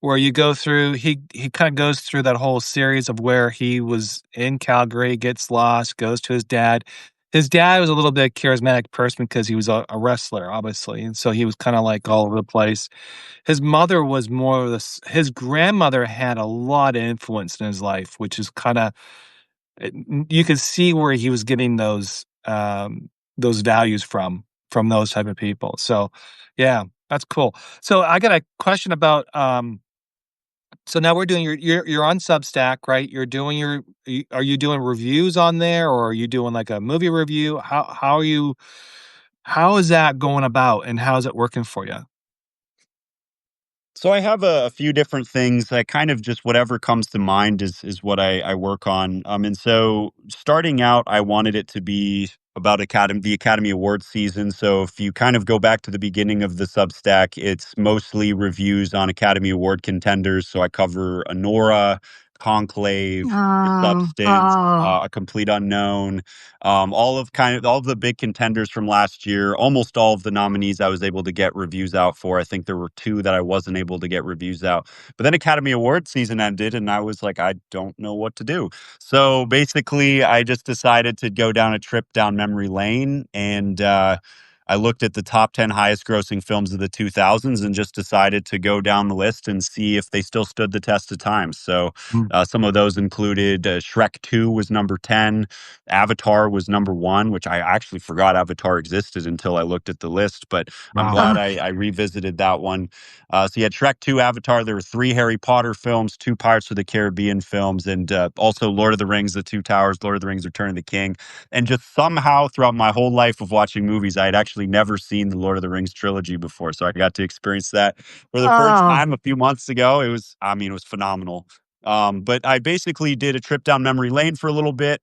where you go through. He kind of goes through that whole series of where he was in Calgary, gets lost, goes to his dad. His dad was a little bit charismatic person because he was a wrestler, obviously, and so he was kind of like all over the place. His mother was more of this. His grandmother had a lot of influence in his life, which is kind of you could see where he was getting those values from those type of people. So, yeah, that's cool. So I got a question about so now we're doing you're on Substack, right? You're doing are you doing reviews on there, or are you doing like a movie review? How is that going about, and how is it working for you? So I have a few different things. I kind of just whatever comes to mind is what I work on. And so starting out, I wanted it to be about the Academy Awards season. So if you kind of go back to the beginning of the Substack, it's mostly reviews on Academy Award contenders. So I cover Anora, Conclave, The oh, Substance, oh, A Complete Unknown, all of the big contenders from last year. Almost all of the nominees I was able to get reviews out for. I think there were two that I wasn't able to get reviews out. But then Academy Award season ended, and I was like, I don't know what to do. So basically, I just decided to go down a trip down memory lane, and I looked at the top 10 highest grossing films of the 2000s and just decided to go down the list and see if they still stood the test of time. So Mm, some of those included Shrek 2 was number 10, Avatar was number 1, which I actually forgot Avatar existed until I looked at the list, but I'm wow. glad oh, I revisited that one. So you had Shrek 2, Avatar, there were 3 Harry Potter films, 2 Pirates of the Caribbean films, and also Lord of the Rings, The Two Towers, Lord of the Rings, Return of the King. And just somehow throughout my whole life of watching movies, I had actually never seen the Lord of the Rings trilogy before. So I got to experience that for the first oh. time a few months ago. It was phenomenal. But I basically did a trip down memory lane for a little bit,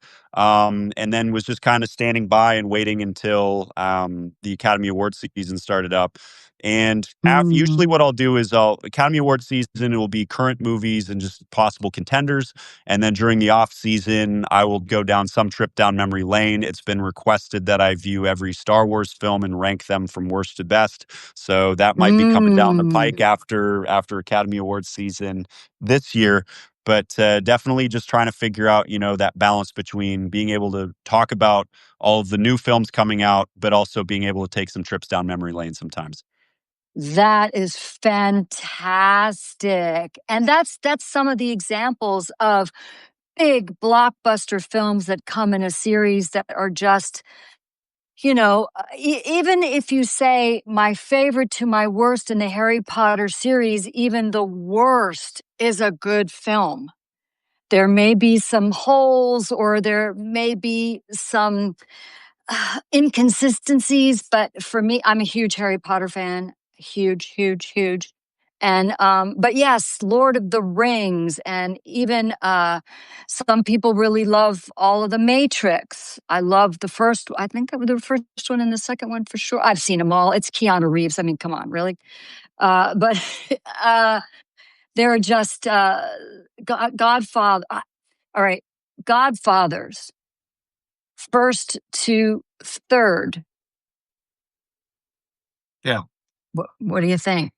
and then was just kind of standing by and waiting until the Academy Awards season started up. And usually, Mm, what I'll do is Academy Awards season, it will be current movies and just possible contenders. And then during the off season, I will go down some trip down memory lane. It's been requested that I view every Star Wars film and rank them from worst to best. So that might be coming down the pike mm. after Academy Awards season this year. But definitely just trying to figure out, that balance between being able to talk about all of the new films coming out, but also being able to take some trips down memory lane sometimes. That is fantastic. And that's some of the examples of big blockbuster films that come in a series that are just, even if you say my favorite to my worst in the Harry Potter series, even the worst is a good film. There may be some holes or there may be some inconsistencies, but for me, I'm a huge Harry Potter fan. Huge, huge, huge. And but yes, Lord of the Rings, and even some people really love all of the Matrix. I love the first. I think that was the first one and the second one for sure. I've seen them all. It's Keanu Reeves. I mean, come on, really. But uh, They're just Godfather. All right, Godfathers, first to third. Yeah. What do you think?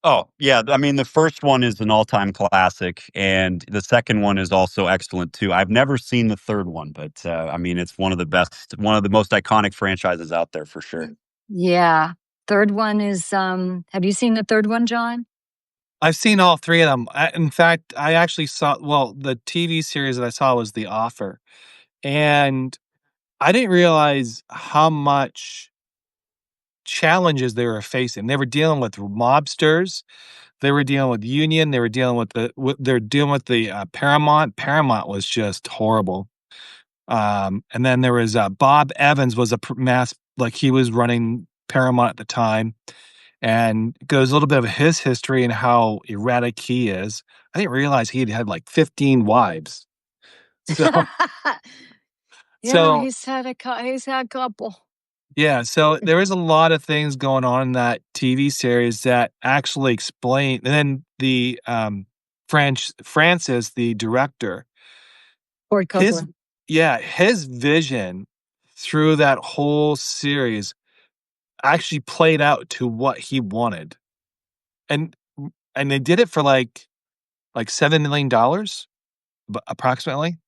Oh, yeah. I mean, the first one is an all-time classic, and the second one is also excellent too. I've never seen the third one, but I mean, it's one of the best, one of the most iconic franchises out there for sure. Yeah. Third one is have you seen the third one, John? I've seen all three of them. In fact, I actually saw, well, the TV series that I saw was The Offer. And I didn't realize how much challenges they were facing. They were dealing with mobsters. They were dealing with union. They were dealing with they're dealing with the Paramount. Paramount was just horrible. And then there was Bob Evans was a mass, like he was running Paramount at the time, and goes a little bit of his history and how erratic he is. I didn't realize he had like 15 wives. So, Yeah, so he's had a couple. yeah, so there is a lot of things going on in that TV series that actually explain. And then the Francis, the director, Ford his Coppola. his vision through that whole series actually played out to what he wanted, and and they did it for like $7 million, approximately.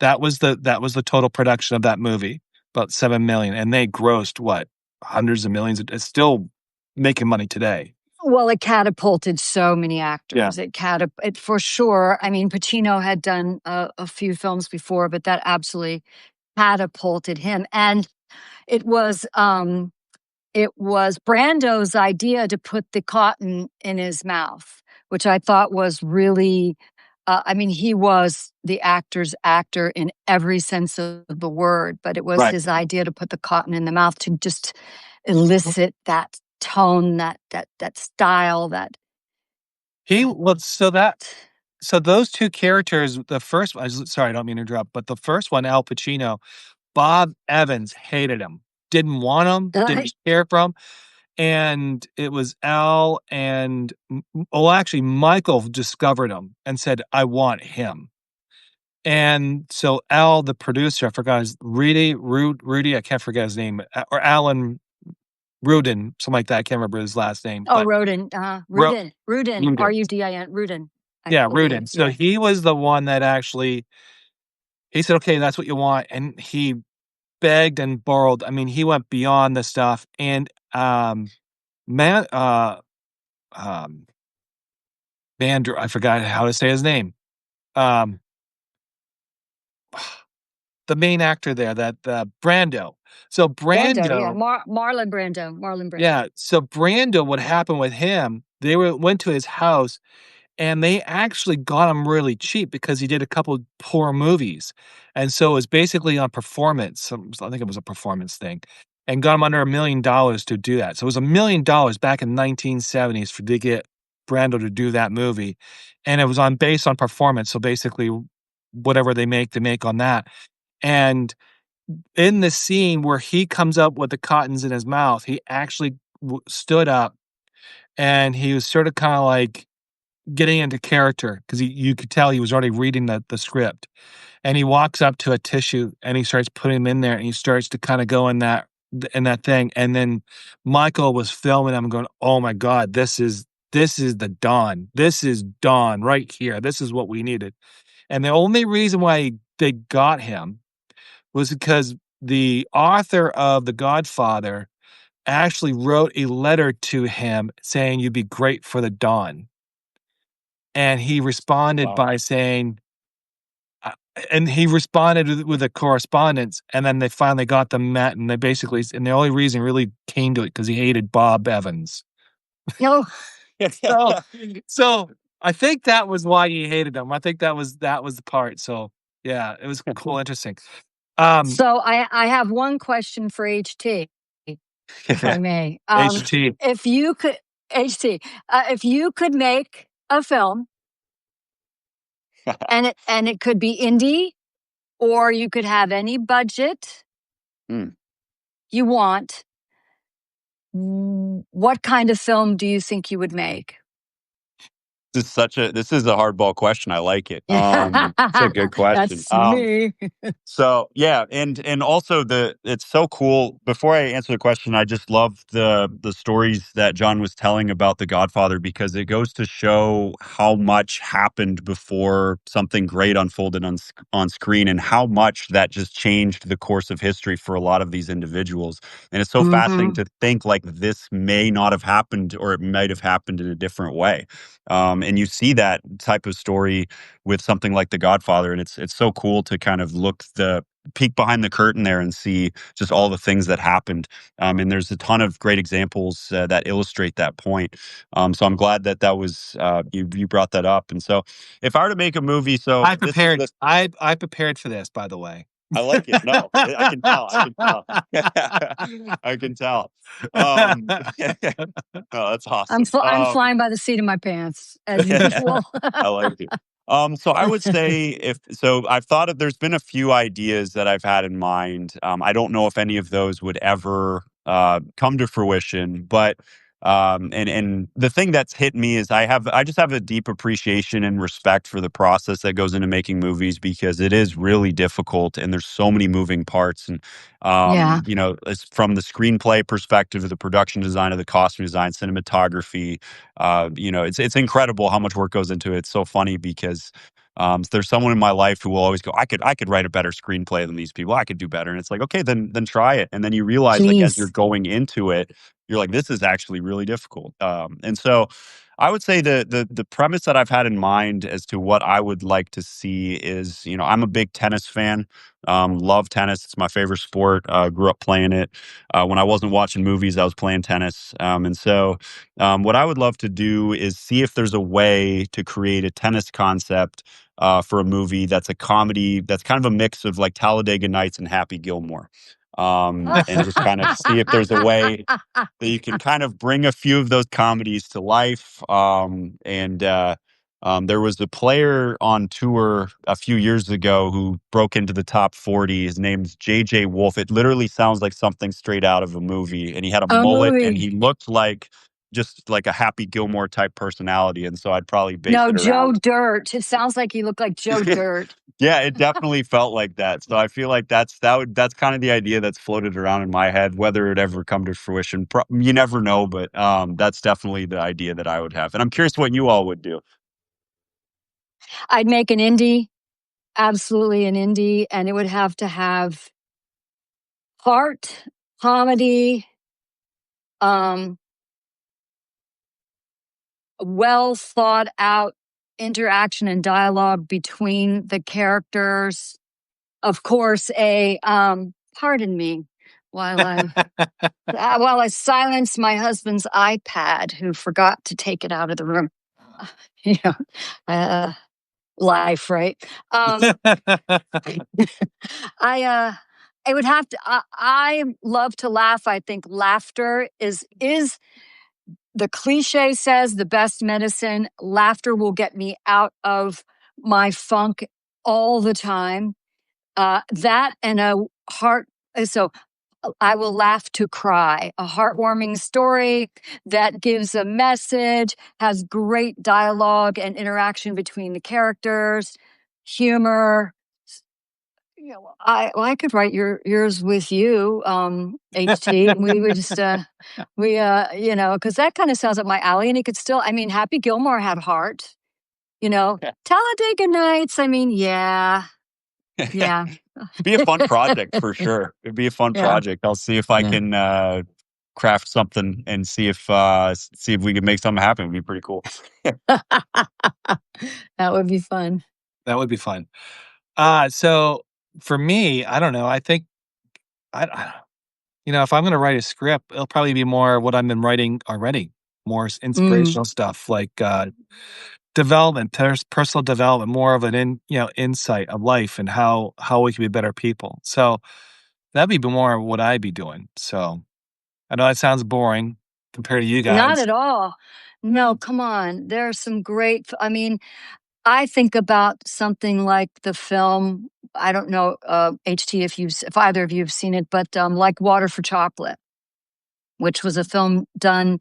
That was the total production of that movie, about 7 million, and they grossed what, hundreds of millions. It's still making money today. Well, it catapulted so many Yeah. actors. It for sure. I mean, Pacino had done a few films before, but that absolutely catapulted him. And it was Brando's idea to put the cotton in his mouth, which I thought was really. I mean, he was the actor's actor in every sense of the word, but it was Right. his idea to put the cotton in the mouth to just elicit that tone, that style, that He well, so those two characters, the first one, sorry, I don't mean to interrupt, but the first one, Al Pacino, Bob Evans hated him, didn't want him, didn't care for him, and it was Al and actually, Michael discovered him and said, "I want him." And so Al, the producer, I forgot his Rudy, I can't forget his name, or Alan Rudin, something like that. I can't remember his last name, Oh, but Rodin, Ru Rudin, Rudin. Rudin, Rudin, I Yeah, believe. Rudin. So Yeah. he was the one that actually he said, "Okay, that's what you want," and he begged and borrowed. I mean, he went beyond the stuff, and, man um, Bandr I forgot how to say his name. Um, the main actor there, that, Brando. So Brando, yeah, Brando Marlon Brando. Yeah, so Brando, what happened with him, they went to his house, and they actually got him really cheap because he did a couple poor movies, and so it was basically on performance. I think it was a performance thing, and got him under $1 million to do that. So it was $1 million back in 1970s to get Brando to do that movie, and it was based on performance. So basically, whatever they make on that. And in the scene where he comes up with the cottons in his mouth, he actually stood up, and he was sort of kind of like getting into character because you could tell he was already reading the script. And he walks up to a tissue and he starts putting them in there and he starts to kind of go in that thing. And then Michael was filming him going, "Oh my God, this is the dawn. This is dawn right here. This is what we needed." And the only reason why they got him was because the author of The Godfather actually wrote a letter to him saying, "You'd be great for the Dawn." And he responded Wow. by saying, uh, and he responded with a correspondence, and then they finally got them met, and and the only reason he really came to it because he hated Bob Evans. No, So, so I think that was why he hated him. I think that was the part. So yeah, it was cool, interesting. Um, so I have one question for HT, if I may. HT. If you could, HT, if you could make a film, and it could be indie, or you could have any budget Mm. you want, what kind of film do you think you would make? This is a hardball question. I like it. It's a good question. That's me. So yeah, and also it's so cool. Before I answer the question, I just love the stories that John was telling about The Godfather, because it goes to show how much happened before something great unfolded on screen, and how much that just changed the course of history for a lot of these individuals. And it's so fascinating Mhm. to think like this may not have happened, or it might have happened in a different way. And you see that type of story with something like The Godfather, and it's so cool to kind of peek behind the curtain there and see just all the things that happened. And there's a ton of great examples that illustrate that point. So I'm glad that was you brought that up. And so if I were to make a movie, so I this is prepared. the I prepared for this, by the way. I like it. No, I can tell. I can tell. I can tell. Oh, that's awesome. I'm flying by the seat of my pants as usual. I like it. So I would say there's been a few ideas that I've had in mind. I don't know if any of those would ever come to fruition, but and the thing that's hit me is I just have a deep appreciation and respect for the process that goes into making movies, because it is really difficult and there's so many moving parts. And Yeah. it's from the screenplay perspective, of the production design, of the costume design, cinematography. It's incredible how much work goes into it. It's so funny because there's someone in my life who will always go, I could write a better screenplay than these people. I could do better. And it's like, okay, then try it. And then you realize, like, as you're Please. going into it, you're like, this is actually really difficult. And so I would say the premise that I've had in mind as to what I would like to see is, I'm a big tennis fan. Love tennis. It's my favorite sport. Grew up playing it. When I wasn't watching movies, I was playing tennis. And so what I would love to do is see if there's a way to create a tennis concept for a movie that's a comedy that's kind of a mix of like Talladega Nights and Happy Gilmore. And just kind of see if there's a way that you can kind of bring a few of those comedies to life. There was a player on tour a few years ago who broke into the top 40. His name's JJ Wolf. It literally sounds like something straight out of a movie. And he had a A mullet, and movie. he looked like just like a Happy Gilmore type personality. And so I'd probably base No, it Joe around. Dirt. It sounds like you look like Joe Dirt. Yeah, it definitely felt like that. So I feel like that's kind of the idea that's floated around in my head. Whether it ever come to fruition, you never know. But that's definitely the idea that I would have. And I'm curious what you all would do. I'd make an indie, absolutely an indie, and it would have to have heart, comedy, um, well thought out interaction and dialogue between the characters. Of course, pardon me while I silence my husband's iPad, who forgot to take it out of the room. You know, uh, life, right? I it would have to. I love to laugh. I think laughter is the cliche says the best medicine. Laughter will get me out of my funk all the time. That and a heart. So I will laugh to cry. A heartwarming story that gives a message, has great dialogue and interaction between the characters, humor. I could write yours with you, HT. We would just because that kind of sounds up my alley, and it could still. I mean, Happy Gilmore had heart. Talladega Nights. I mean, yeah, yeah, Be a fun project for sure. It'd be a fun yeah, project. I'll see if I yeah. can craft something and see if we can make something happen. It'd be pretty cool. That would be fun. That would be fun. So for me, I don't know. I think if I'm going to write a script, it'll probably be more what I've been writing already, more Mm. inspirational stuff like development, personal development, more of an insight of life and how we can be better people. So that'd be more what I'd be doing. So I know that sounds boring compared to you Not guys. at all. No, come on. There are some great. I mean, I think about something like the film. I don't know, HT, if either of you have seen it, but like Water for Chocolate, which was a film done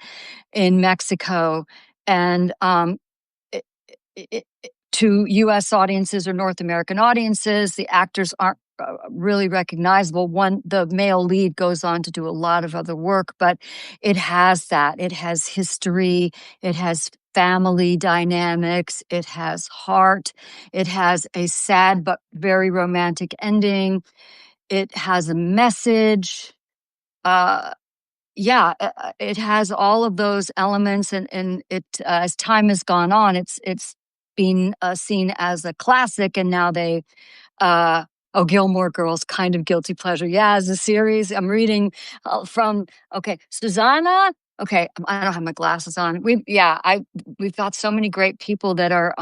in Mexico, and to U.S. audiences or North American audiences. The actors aren't really recognizable. The male lead goes on to do a lot of other work, but it has that. It has history. It has family dynamics. It has heart. It has a sad but very romantic ending. It has a message. It has all of those elements, and it as time has gone on, it's been seen as a classic, and now they Gilmore Girls, kind of guilty pleasure. Yeah, as a series, I'm reading from Susanna. Okay, I don't have my glasses on. We've got so many great people that are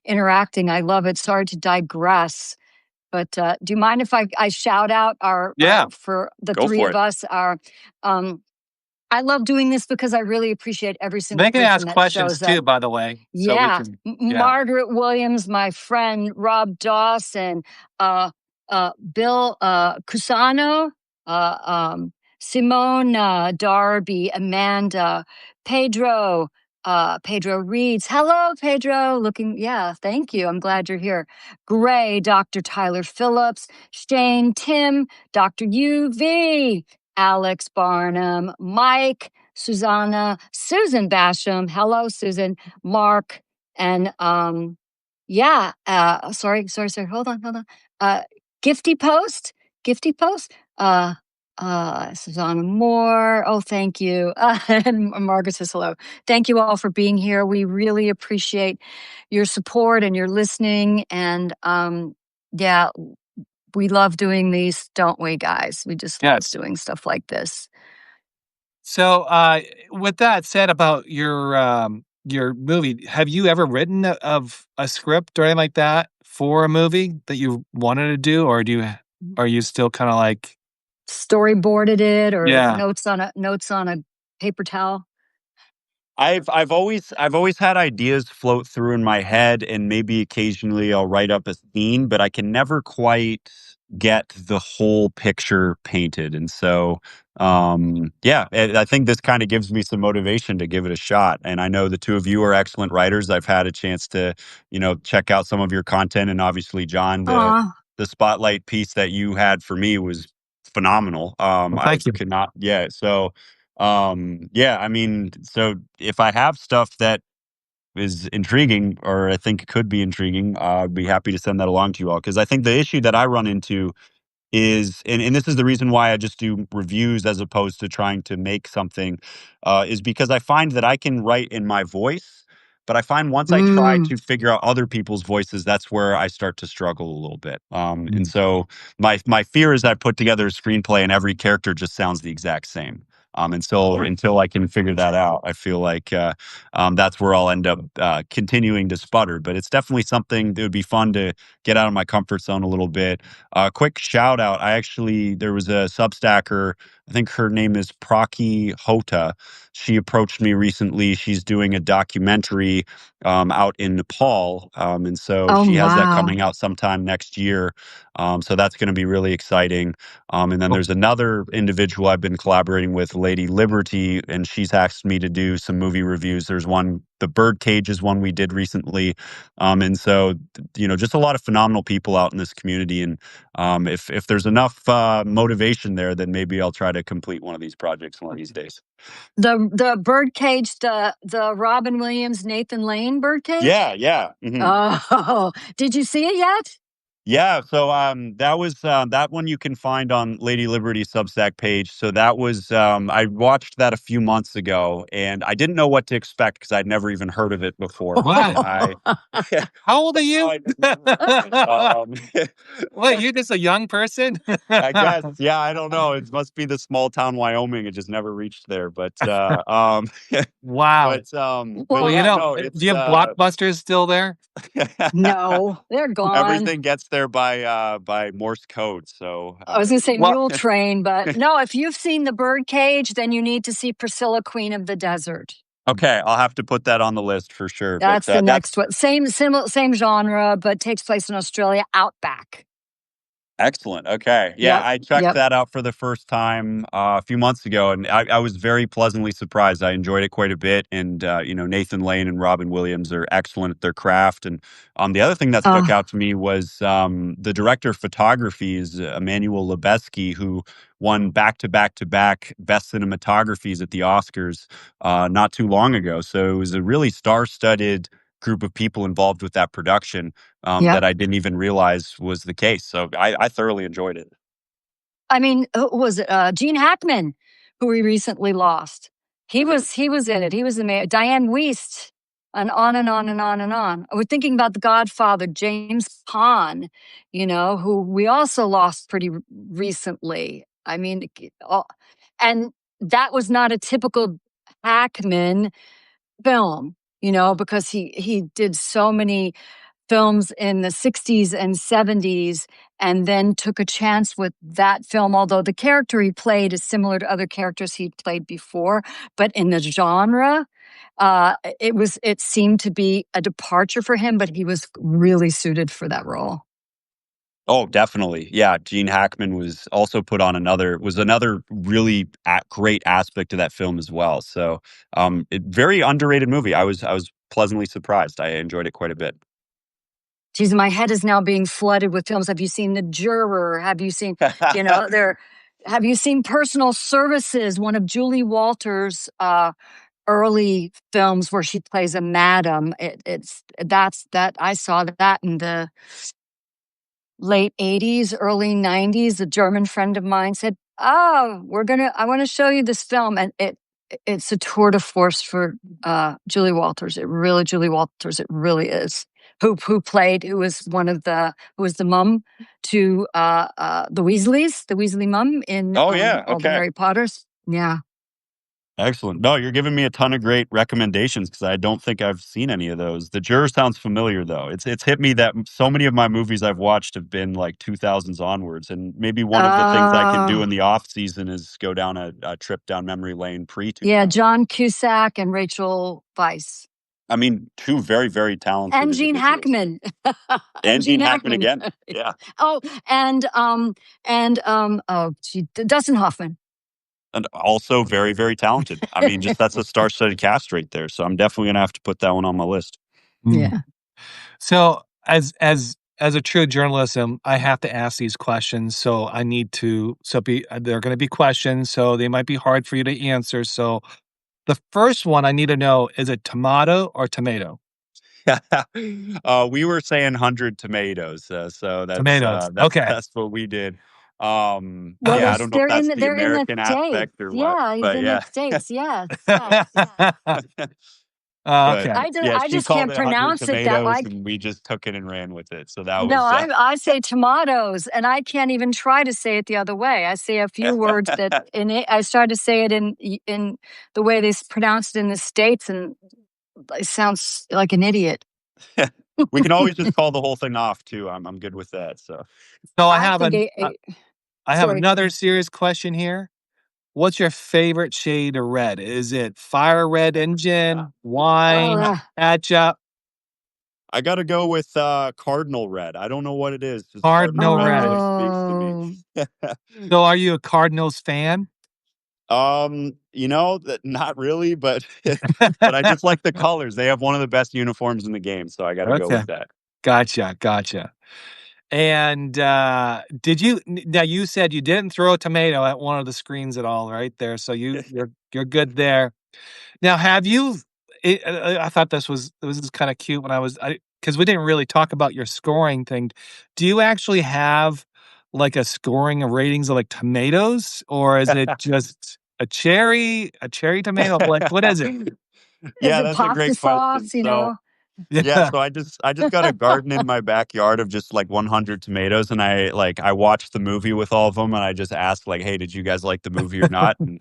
interacting. I love it. Sorry to digress. But do you mind if I shout out Yeah, for the go three for of it. us, I love doing this because I really appreciate every single they can person ask that questions shows up. too, by the way, so we Yeah, can. Yeah, Margaret Williams, my friend Rob Dawson, uh, Bill Cusano, uh, um, Simone Darby, Amanda, Pedro, Pedro Reeds. Hello, Pedro. Thank you. I'm glad you're here. Gray, Dr. Tyler Phillips, Shane, Tim, Dr. UV, Alex Barnum, Mike, Susan Basham. Hello, Susan. Mark, and sorry. Hold on. Uh, Gifty Post, Gifty Post. Susanna Moore. Oh, thank you. And Margaret says hello. Thank you all for being here. We really appreciate your support and your listening. And yeah, we love doing these, don't we, guys? We just love yes. doing stuff like this. So, with that said about your movie, have you ever written of a script or anything like that for a movie that you wanted to do, or are you still kind of like, Storyboarded it or yeah, notes on a paper towel. I've always had ideas float through in my head, and maybe occasionally I'll write up a scene, but I can never quite get the whole picture painted. And so, I think this kind of gives me some motivation to give it a shot. And I know the two of you are excellent writers. I've had a chance to, check out some of your content, and obviously, John, the Aw. the spotlight piece that you had for me was phenomenal. well, I thank you. could not, yeah. So, I mean, so if I have stuff that is intriguing, or I think could be intriguing, I'd be happy to send that along to you all, because I think the issue that I run into is, and this is the reason why I just do reviews as opposed to trying to make something, is because I find that I can write in my voice, but I find once I try Mm. to figure out other people's voices, that's where I start to struggle a little bit. And Mm. so my fear is I put together a screenplay and every character just sounds the exact same. And so until I can figure that out, I feel like that's where I'll end up continuing to sputter. But it's definitely something that would be fun to get out of my comfort zone a little bit. Quick shout out. There was a Substacker, I think her name is Praki Hota. She approached me recently. She's doing a documentary out in Nepal. And so Oh, she has that wow. coming out sometime next year. So that's going to be really exciting. And then Oh, there's another individual I've been collaborating with, Lady Liberty, and she's asked me to do some movie reviews. There's one, The Birdcage is one we did recently. And so, just a lot of phenomenal people out in this community. And if there's enough motivation there, then maybe I'll try to complete one of these projects one of these days. The Birdcage, the Robin Williams, Nathan Lane Birdcage? Yeah, yeah. Oh, did you see it yet? Yeah, so that was that one you can find on Lady Liberty's Substack page. So that was I watched that a few months ago, and I didn't know what to expect because I'd never even heard of it before. what? And I How old are somehow you? I didn't know it. What, you're just a young person? I guess, yeah, I don't know. It must be the small town Wyoming. It just never reached there. Wow. But Well, Well, yeah, no, do you it's have Blockbusters still there? no, they're gone. everything gets there by Morse code. So I was going to say Well, Mule Train, but no, if you've seen The Birdcage, then you need to see Priscilla, Queen of the Desert. okay, I'll have to put that on the list for sure. But That's the that's next one. Same genre, but takes place in Australia, outback. Excellent. Okay. Yeah, Yep. I checked Yep. that out for the first time a few months ago, and I was very pleasantly surprised. I enjoyed it quite a bit, and Nathan Lane and Robin Williams are excellent at their craft. And the other thing that stuck Uh, out to me was the director of photography is Emmanuel Lubezki, who won back to back to back best cinematographies at the Oscars not too long ago. So it was a really star-studded group of people involved with that production that yep. I didn't even realize was the case. So I thoroughly enjoyed it. I mean, who was it Gene Hackman, who we recently lost? He was in it. He was the mayor. Diane Wiest, and on and on and on and on. We're thinking about The Godfather, James Caan, who we also lost pretty recently. I mean, and that was not a typical Hackman film, because he did so many films in the 60s and 70s and then took a chance with that film, although the character he played is similar to other characters he'd played before. But in the genre, it seemed to be a departure for him, but he was really suited for that role. Oh, definitely. Yeah, Gene Hackman was also put on another really great aspect of that film as well. So, very underrated movie. I was pleasantly surprised. I enjoyed it quite a bit. Geez, my head is now being flooded with films. Have you seen The Juror? Have you seen, there? Have you seen Personal Services? One of Julie Walters' early films where she plays a madam. I saw that in the late 80s, early 90s. A German friend of mine said, "Oh, I want to show you this film." And it's a tour de force for Julie Walters. Julie Walters, it really is. Who was who was the mum to the Weasley mum in Oh yeah. all the Okay. Harry Potters. Yeah. Excellent. No, you're giving me a ton of great recommendations because I don't think I've seen any of those. The Juror sounds familiar though. It's hit me that so many of my movies I've watched have been like 2000s onwards, and maybe one of the things I can do Uh, in the off season is go down a trip down memory lane pre yeah, 2000. John Cusack and Rachel Weisz. I mean, two very very talented And Gene individuals, Hackman. And and Gene Gene Hackman Hackman. again. Yeah, Oh, Dustin Hoffman. and also very very talented. I mean, just that's a star-studded cast right there. So I'm definitely gonna have to put that one on my list. Yeah. So as a true journalism, I have to ask these questions. So I need to. They're going to be questions. So they might be hard for you to answer. So the first one I need to know, is it tomato or tomato? We were saying 100 tomatoes, so that's Tomatoes. Okay. that's what we did. Well, Yeah, Uh, I don't know if that's the they're in the American States. aspect or what, Yeah, he's but in the yeah. States. Yes, yes. But Okay. yeah, I she just called can't it 100 pronounce it that tomatoes, way. and we just took it and ran with it. So that No, was I say tomatoes, and I can't even try to say it the other way. I say a few words that in it. I try to say it in the way they pronounce it in the States, and it sounds like an idiot. we can always just call the whole thing off too. I'm good with that. So So I think I have sorry. another serious question here. What's your favorite shade of red? Is it fire red engine, wine, Uh, ketchup, I got to go with cardinal red. I don't know what it is. Just cardinal cardinal red red? always speaks to me. oh, So are you a Cardinals fan? Not really, but but I just like the colors. They have one of the best uniforms in the game, so I got to go Okay. with that. Gotcha. And, did you now you said you didn't throw a tomato at one of the screens at all, right there, so you're good there. Now have you I thought this was kinda cute when because we didn't really talk about your scoring thing. Do you actually have, like, a scoring of ratings of, like, tomatoes, or is it just a cherry tomato? Like, what is it? is Yeah, it that's a pasta great question. sauce? So yeah, Yeah. so I just got a garden in my backyard of just like 100 tomatoes, and I watched the movie with all of them, and I just asked like, "Hey, did you guys like the movie or not?" And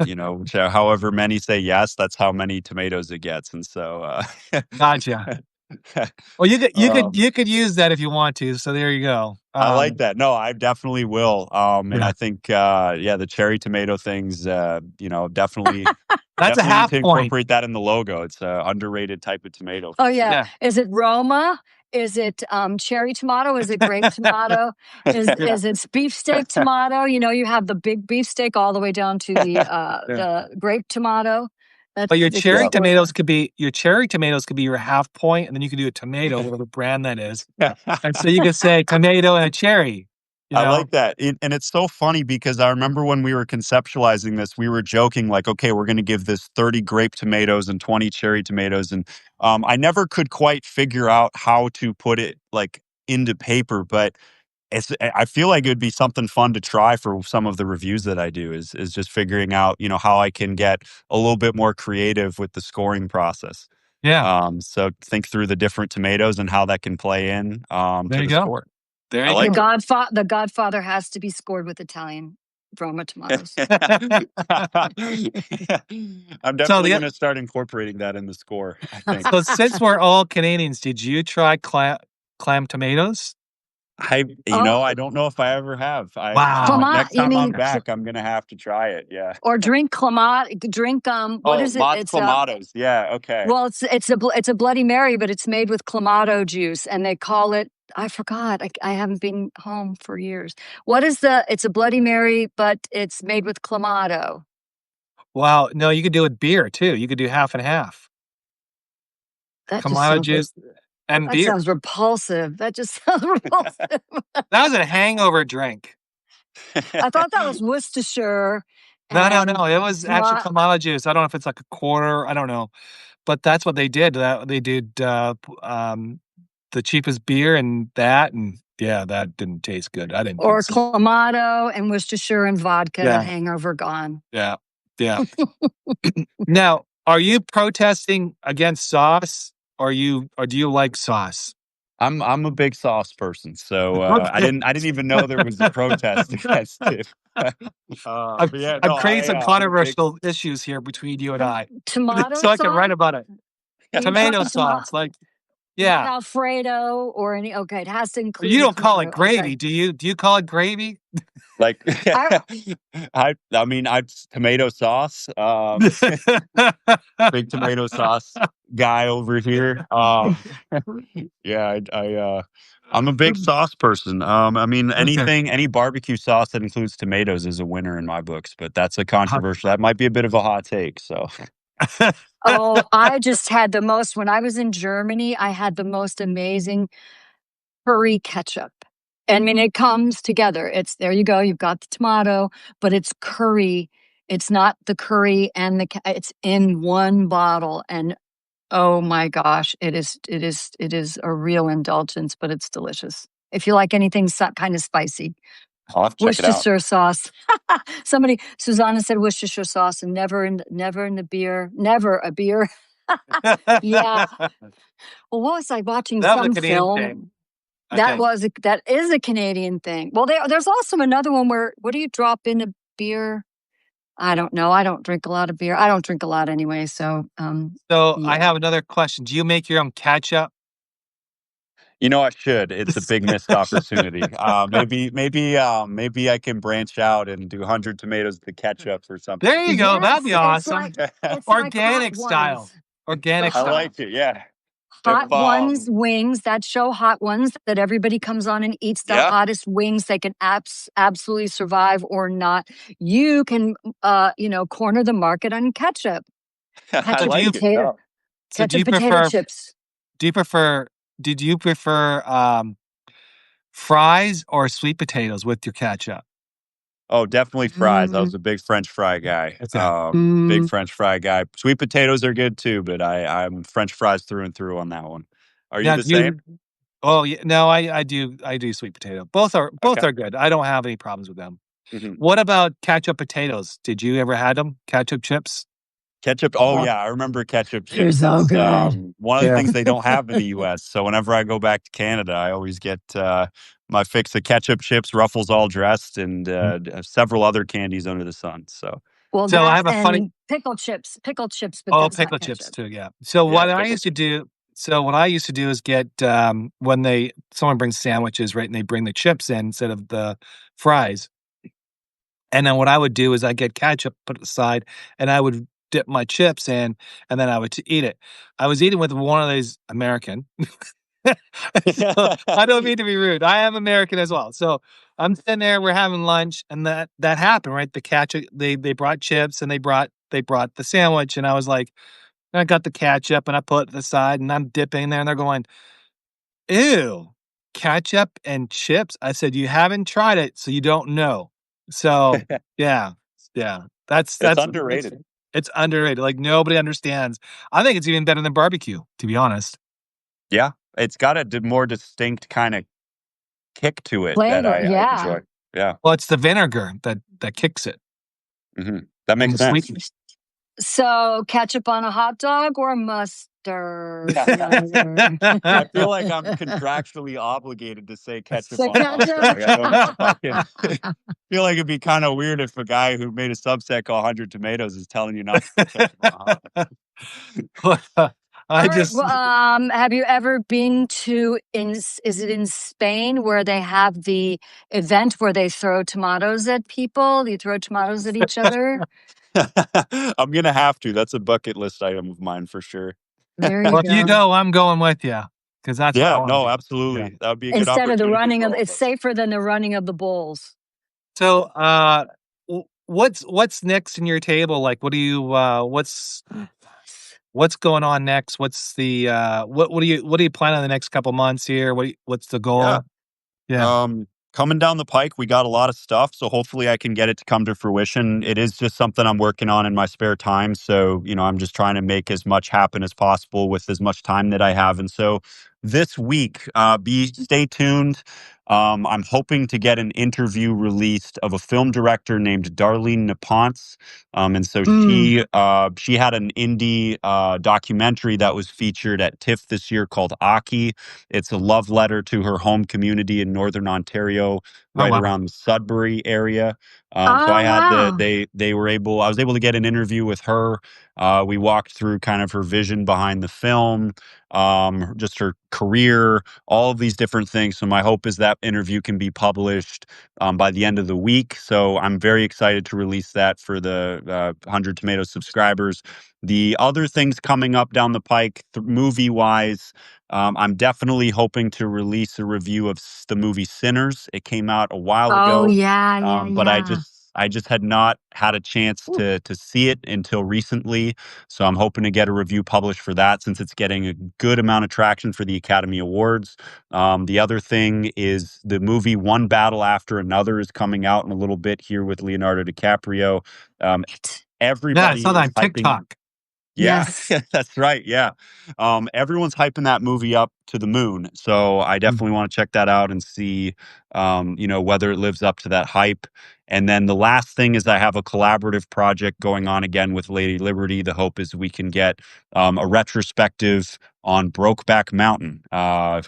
however many say yes, that's how many tomatoes it gets. And so, Gotcha. Well, um, you could use that if you want to, so there you go. I like that. No, I definitely will. And Yeah. I think, yeah, the cherry tomato things, definitely, That's a definitely need half to point. incorporate that in the logo. It's a underrated type of tomato Oh for yeah. sure. Yeah. Is it Roma? Is it cherry tomato? Is it grape tomato? Is it beefsteak tomato? You have the big beefsteak all the way down to the grape tomato. But your they can cherry score tomatoes that. could be your half point, and then you could do a tomato, whatever brand that is. And so you could say tomato and a cherry. I like that. And it's so funny because I remember when we were conceptualizing this, we were joking like, okay, we're going to give this 30 grape tomatoes and 20 cherry tomatoes. And I never could quite figure out how to put it like into paper, but I feel like it would be something fun to try for some of the reviews that I do is just figuring out, how I can get a little bit more creative with the scoring process. Yeah. So think through the different tomatoes and how that can play in There to you the go. score. There I you like go. The Godfather has to be scored with Italian Roma tomatoes. I'm So definitely going to start incorporating that in the score, I think. so since we're all Canadians, did you try clam tomatoes? I don't know if I ever have. Wow. Next You time I'm mean back, I'm going to have to try it. Yeah. or drink clamat? Drink what is it? Mod It's clamatos. Yeah. Okay. well, it's a Bloody Mary, but it's made with clamato juice, and they call it. I forgot. I haven't been home for years. What is it's a Bloody Mary, but it's made with clamato. Wow. No, you could do it beer too. You could do half and half. That just Clamato juice and beer. sounds repulsive. That just sounds repulsive. That was a hangover drink. I thought that was Worcestershire. No. It was actually clamato juice. I don't know if it's like a quarter. I don't know, but that's what they did. They did the cheapest beer and yeah, that didn't taste good. I didn't. Or think so. clamato and Worcestershire and vodka. Yeah. Hangover gone. Yeah. Now, are you protesting against sauce, or do you like sauce? I'm a big sauce person, so I didn't even know there was a protest against it. I'm creating some controversial issues here between you and I. Tomato so I can write about it. Tomato sauce, not Alfredo or any. Okay, it has to include. You don't call it gravy, do you? Do you call it gravy? Like, tomato sauce. Big tomato sauce guy over here. Yeah, I'm a big sauce person. Any barbecue sauce that includes tomatoes is a winner in my books, but that's a controversial. That might be a bit of a hot take. So. I just had when I was in Germany, I had the most amazing curry ketchup. I mean, it comes together. There you go. You've got the tomato, but it's curry. It's not the curry and it's in one bottle. And oh my gosh, it is a real indulgence, but it's delicious. If you like anything kind of spicy. I'll have to check it out. Worcestershire sauce. Susanna said Worcestershire sauce, and never in the beer. Never a beer. Yeah. Well, what was I watching? Some film. Thing, that is a Canadian thing. Well, there's also another one where what do you drop in a beer? I don't know. I don't drink a lot of beer. I don't drink a lot anyway. So. Yeah. I have another question. Do you make your own ketchup? I should. It's a big missed opportunity. Maybe I can branch out and do 100 tomatoes with the ketchup or something. There you go. That'd be awesome. It's organic style. Organic style. I like it. Yeah. Hot Ones wings, that show Hot Ones, that everybody comes on and eats the hottest wings. They can absolutely survive or not. You can, corner the market on ketchup. I like potato, ketchup potato chips. Did you prefer fries or sweet potatoes with your ketchup? Oh, definitely fries. I was a big French fry guy. Big French fry guy. Sweet potatoes are good too, but I'm French fries through and through on that one. Are you the same? Oh, yeah. No, I do sweet potato. Both are good. I don't have any problems with them. Mm-hmm. What about ketchup potatoes? Did you ever have them? Ketchup chips? Ketchup. Oh yeah, I remember ketchup chips. They're so good. One of the things they don't have in the U.S. So whenever I go back to Canada, I always get my fix of ketchup chips, Ruffles all dressed, and several other candies under the sun. So I have a funny pickle chips. But pickle chips too. Yeah. So what I used to do is get when someone brings sandwiches, right, and they bring the chips in instead of the fries. And then what I would do is I get ketchup put aside, and I would dip my chips in, and then I would eat it. I was eating with one of these American, So, I don't mean to be rude. I am American as well. So I'm sitting there, we're having lunch, and that happened, right? The ketchup, they brought chips and they brought the sandwich, and I was like, I got the ketchup and I put it to the side and I'm dipping there and they're going, ew, ketchup and chips. I said, you haven't tried it, so you don't know. So yeah, yeah. That's It's that's underrated. it's underrated. Like nobody understands. I think it's even better than barbecue, to be honest. Yeah, it's got a more distinct kind of kick to it that Flavor, I yeah. enjoy. Yeah, Well, it's the vinegar that kicks it that and makes the sense. sweetness. So ketchup on a hot dog or mustard? I feel like I'm contractually obligated to say ketchup So on a hot ketchup. dog. I don't know if I can. Feel like it'd be kind of weird if a guy who made a Substack called 100 Tomatoes is telling you not to put ketchup on a hot dog. I All right. just Well, have you ever been to is it in Spain where they have the event where they throw tomatoes at people? You throw tomatoes at each other? I'm gonna have to. That's a bucket list item of mine for sure. There you well, if you go. go, I'm going with you because that's what I Yeah, want no, to do. Yeah. absolutely. That would be a good Instead of the opportunity running for of, all of it's us. safer than the running of the bulls. So, what's next in your table? Like, what do you what's going on next? What's the what do you plan on the next couple months here? What's the Yeah. goal? Yeah. Coming down the pike, we got a lot of stuff, so hopefully I can get it to come to fruition. It is just something I'm working on in my spare time, so I'm just trying to make as much happen as possible with as much time that I have. And so this week, stay tuned. I'm hoping to get an interview released of a film director named Darlene Neponce. And so Mm. she had an indie documentary that was featured at TIFF this year called Aki. It's a love letter to her home community in Northern Ontario, Oh right wow. around the Sudbury area. So Oh wow. I was able to get an interview with her. We walked through kind of her vision behind the film, just her career, all of these different things. So my hope is that interview can be published by the end of the week. So I'm very excited to release that for the 100 Tomatoes subscribers. The other things coming up down the pike, movie wise, I'm definitely hoping to release a review of the movie Sinners. It came out a while Oh ago, yeah, yeah, but I yeah. just I just had not had a chance Ooh. to see it until recently. So I'm hoping to get a review published for that since it's getting a good amount of traction for the Academy Awards. The other thing is the movie One Battle After Another is coming out in a little bit here with Leonardo DiCaprio. Um, Yeah, I everybody saw that is on hyping. TikTok. Yeah, Yes. that's right. Yeah. Everyone's hyping that movie up to the moon. So I Mm. definitely want to check that out and see, whether it lives up to that hype. And then the last thing is I have a collaborative project going on again with Lady Liberty. The hope is we can get a retrospective on Brokeback Mountain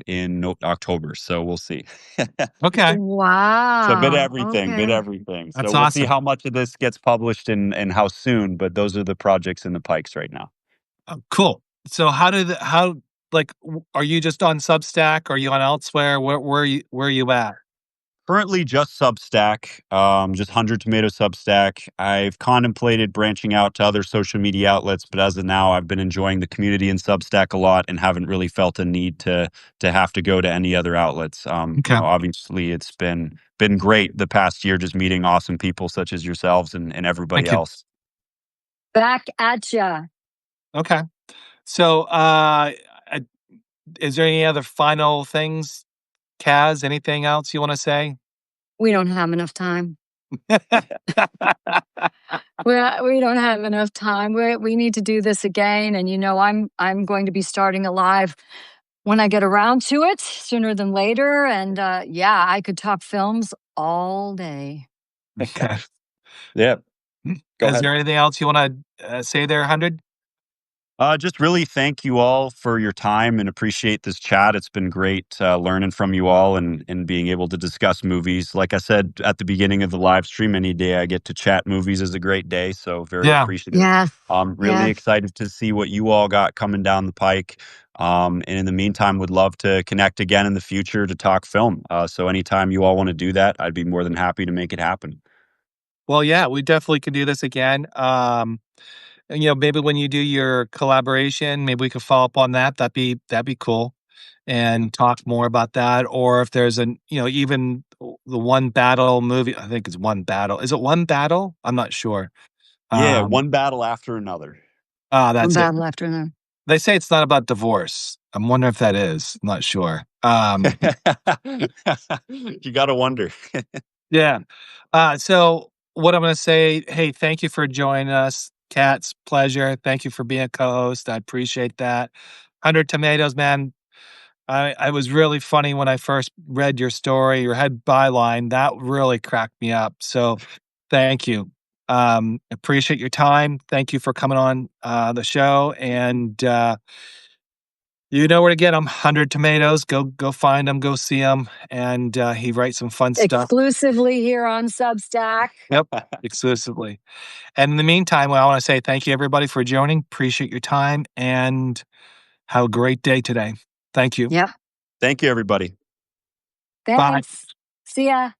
in October. So we'll see. Okay, So Wow. bit Okay. everything. So that's we'll see awesome. how much of this gets published and how soon. But those are the projects in the pikes right now. Oh, cool. So are you just on Substack? Are you on elsewhere? Where are you at? Currently just Substack, just 100 Tomato Substack. I've contemplated branching out to other social media outlets, but as of now, I've been enjoying the community in Substack a lot and haven't really felt a need to have to go to any other outlets. Okay. Obviously, it's been great the past year just meeting awesome people such as yourselves and everybody Thank you. else. Back at ya. Okay. So, uh, is there any other final things, Kaz? Anything else you want to say? We don't have enough time. We don't have enough time. We need to do this again. And I'm going to be starting a live when I get around to it sooner than later. And yeah, I could talk films all day. Okay. Yeah, go Is ahead. there anything else you want to say there, 100? Just really thank you all for your time and appreciate this chat. It's been great learning from you all and being able to discuss movies. Like I said at the beginning of the live stream, any day I get to chat movies is a great day. So very Yeah. appreciative. Yes. I'm really Yes. excited to see what you all got coming down the pike. And in the meantime, would love to connect again in the future to talk film. So anytime you all want to do that, I'd be more than happy to make it happen. Well, yeah, we definitely can do this again. And, maybe when you do your collaboration, maybe we could follow up on that. That'd be cool. and talk more about that, or if there's even the One Battle movie. I think it's One Battle. Is it One Battle? I'm not sure. Yeah, Um, one battle after another. One that's it. battle after another. They say it's not about divorce. I'm wondering if that is. I'm not sure. You got to wonder. Yeah. So what I'm going to say, hey, thank you for joining us. Kat's pleasure. Thank you for being a co-host. I appreciate that. 100 Tomatoes, man. I was really funny when I first read your story, your head byline. That really cracked me up. So thank you. Appreciate your time. Thank you for coming on the show. And you know where to get them. 100 Tomatoes. Go find them. Go see them. And he writes some fun stuff. Exclusively here on Substack. Yep, exclusively. And in the meantime, I want to say thank you, everybody, for joining. Appreciate your time and have a great day today. Thank you. Yep. Thank you, everybody. Bye. Thanks. See ya.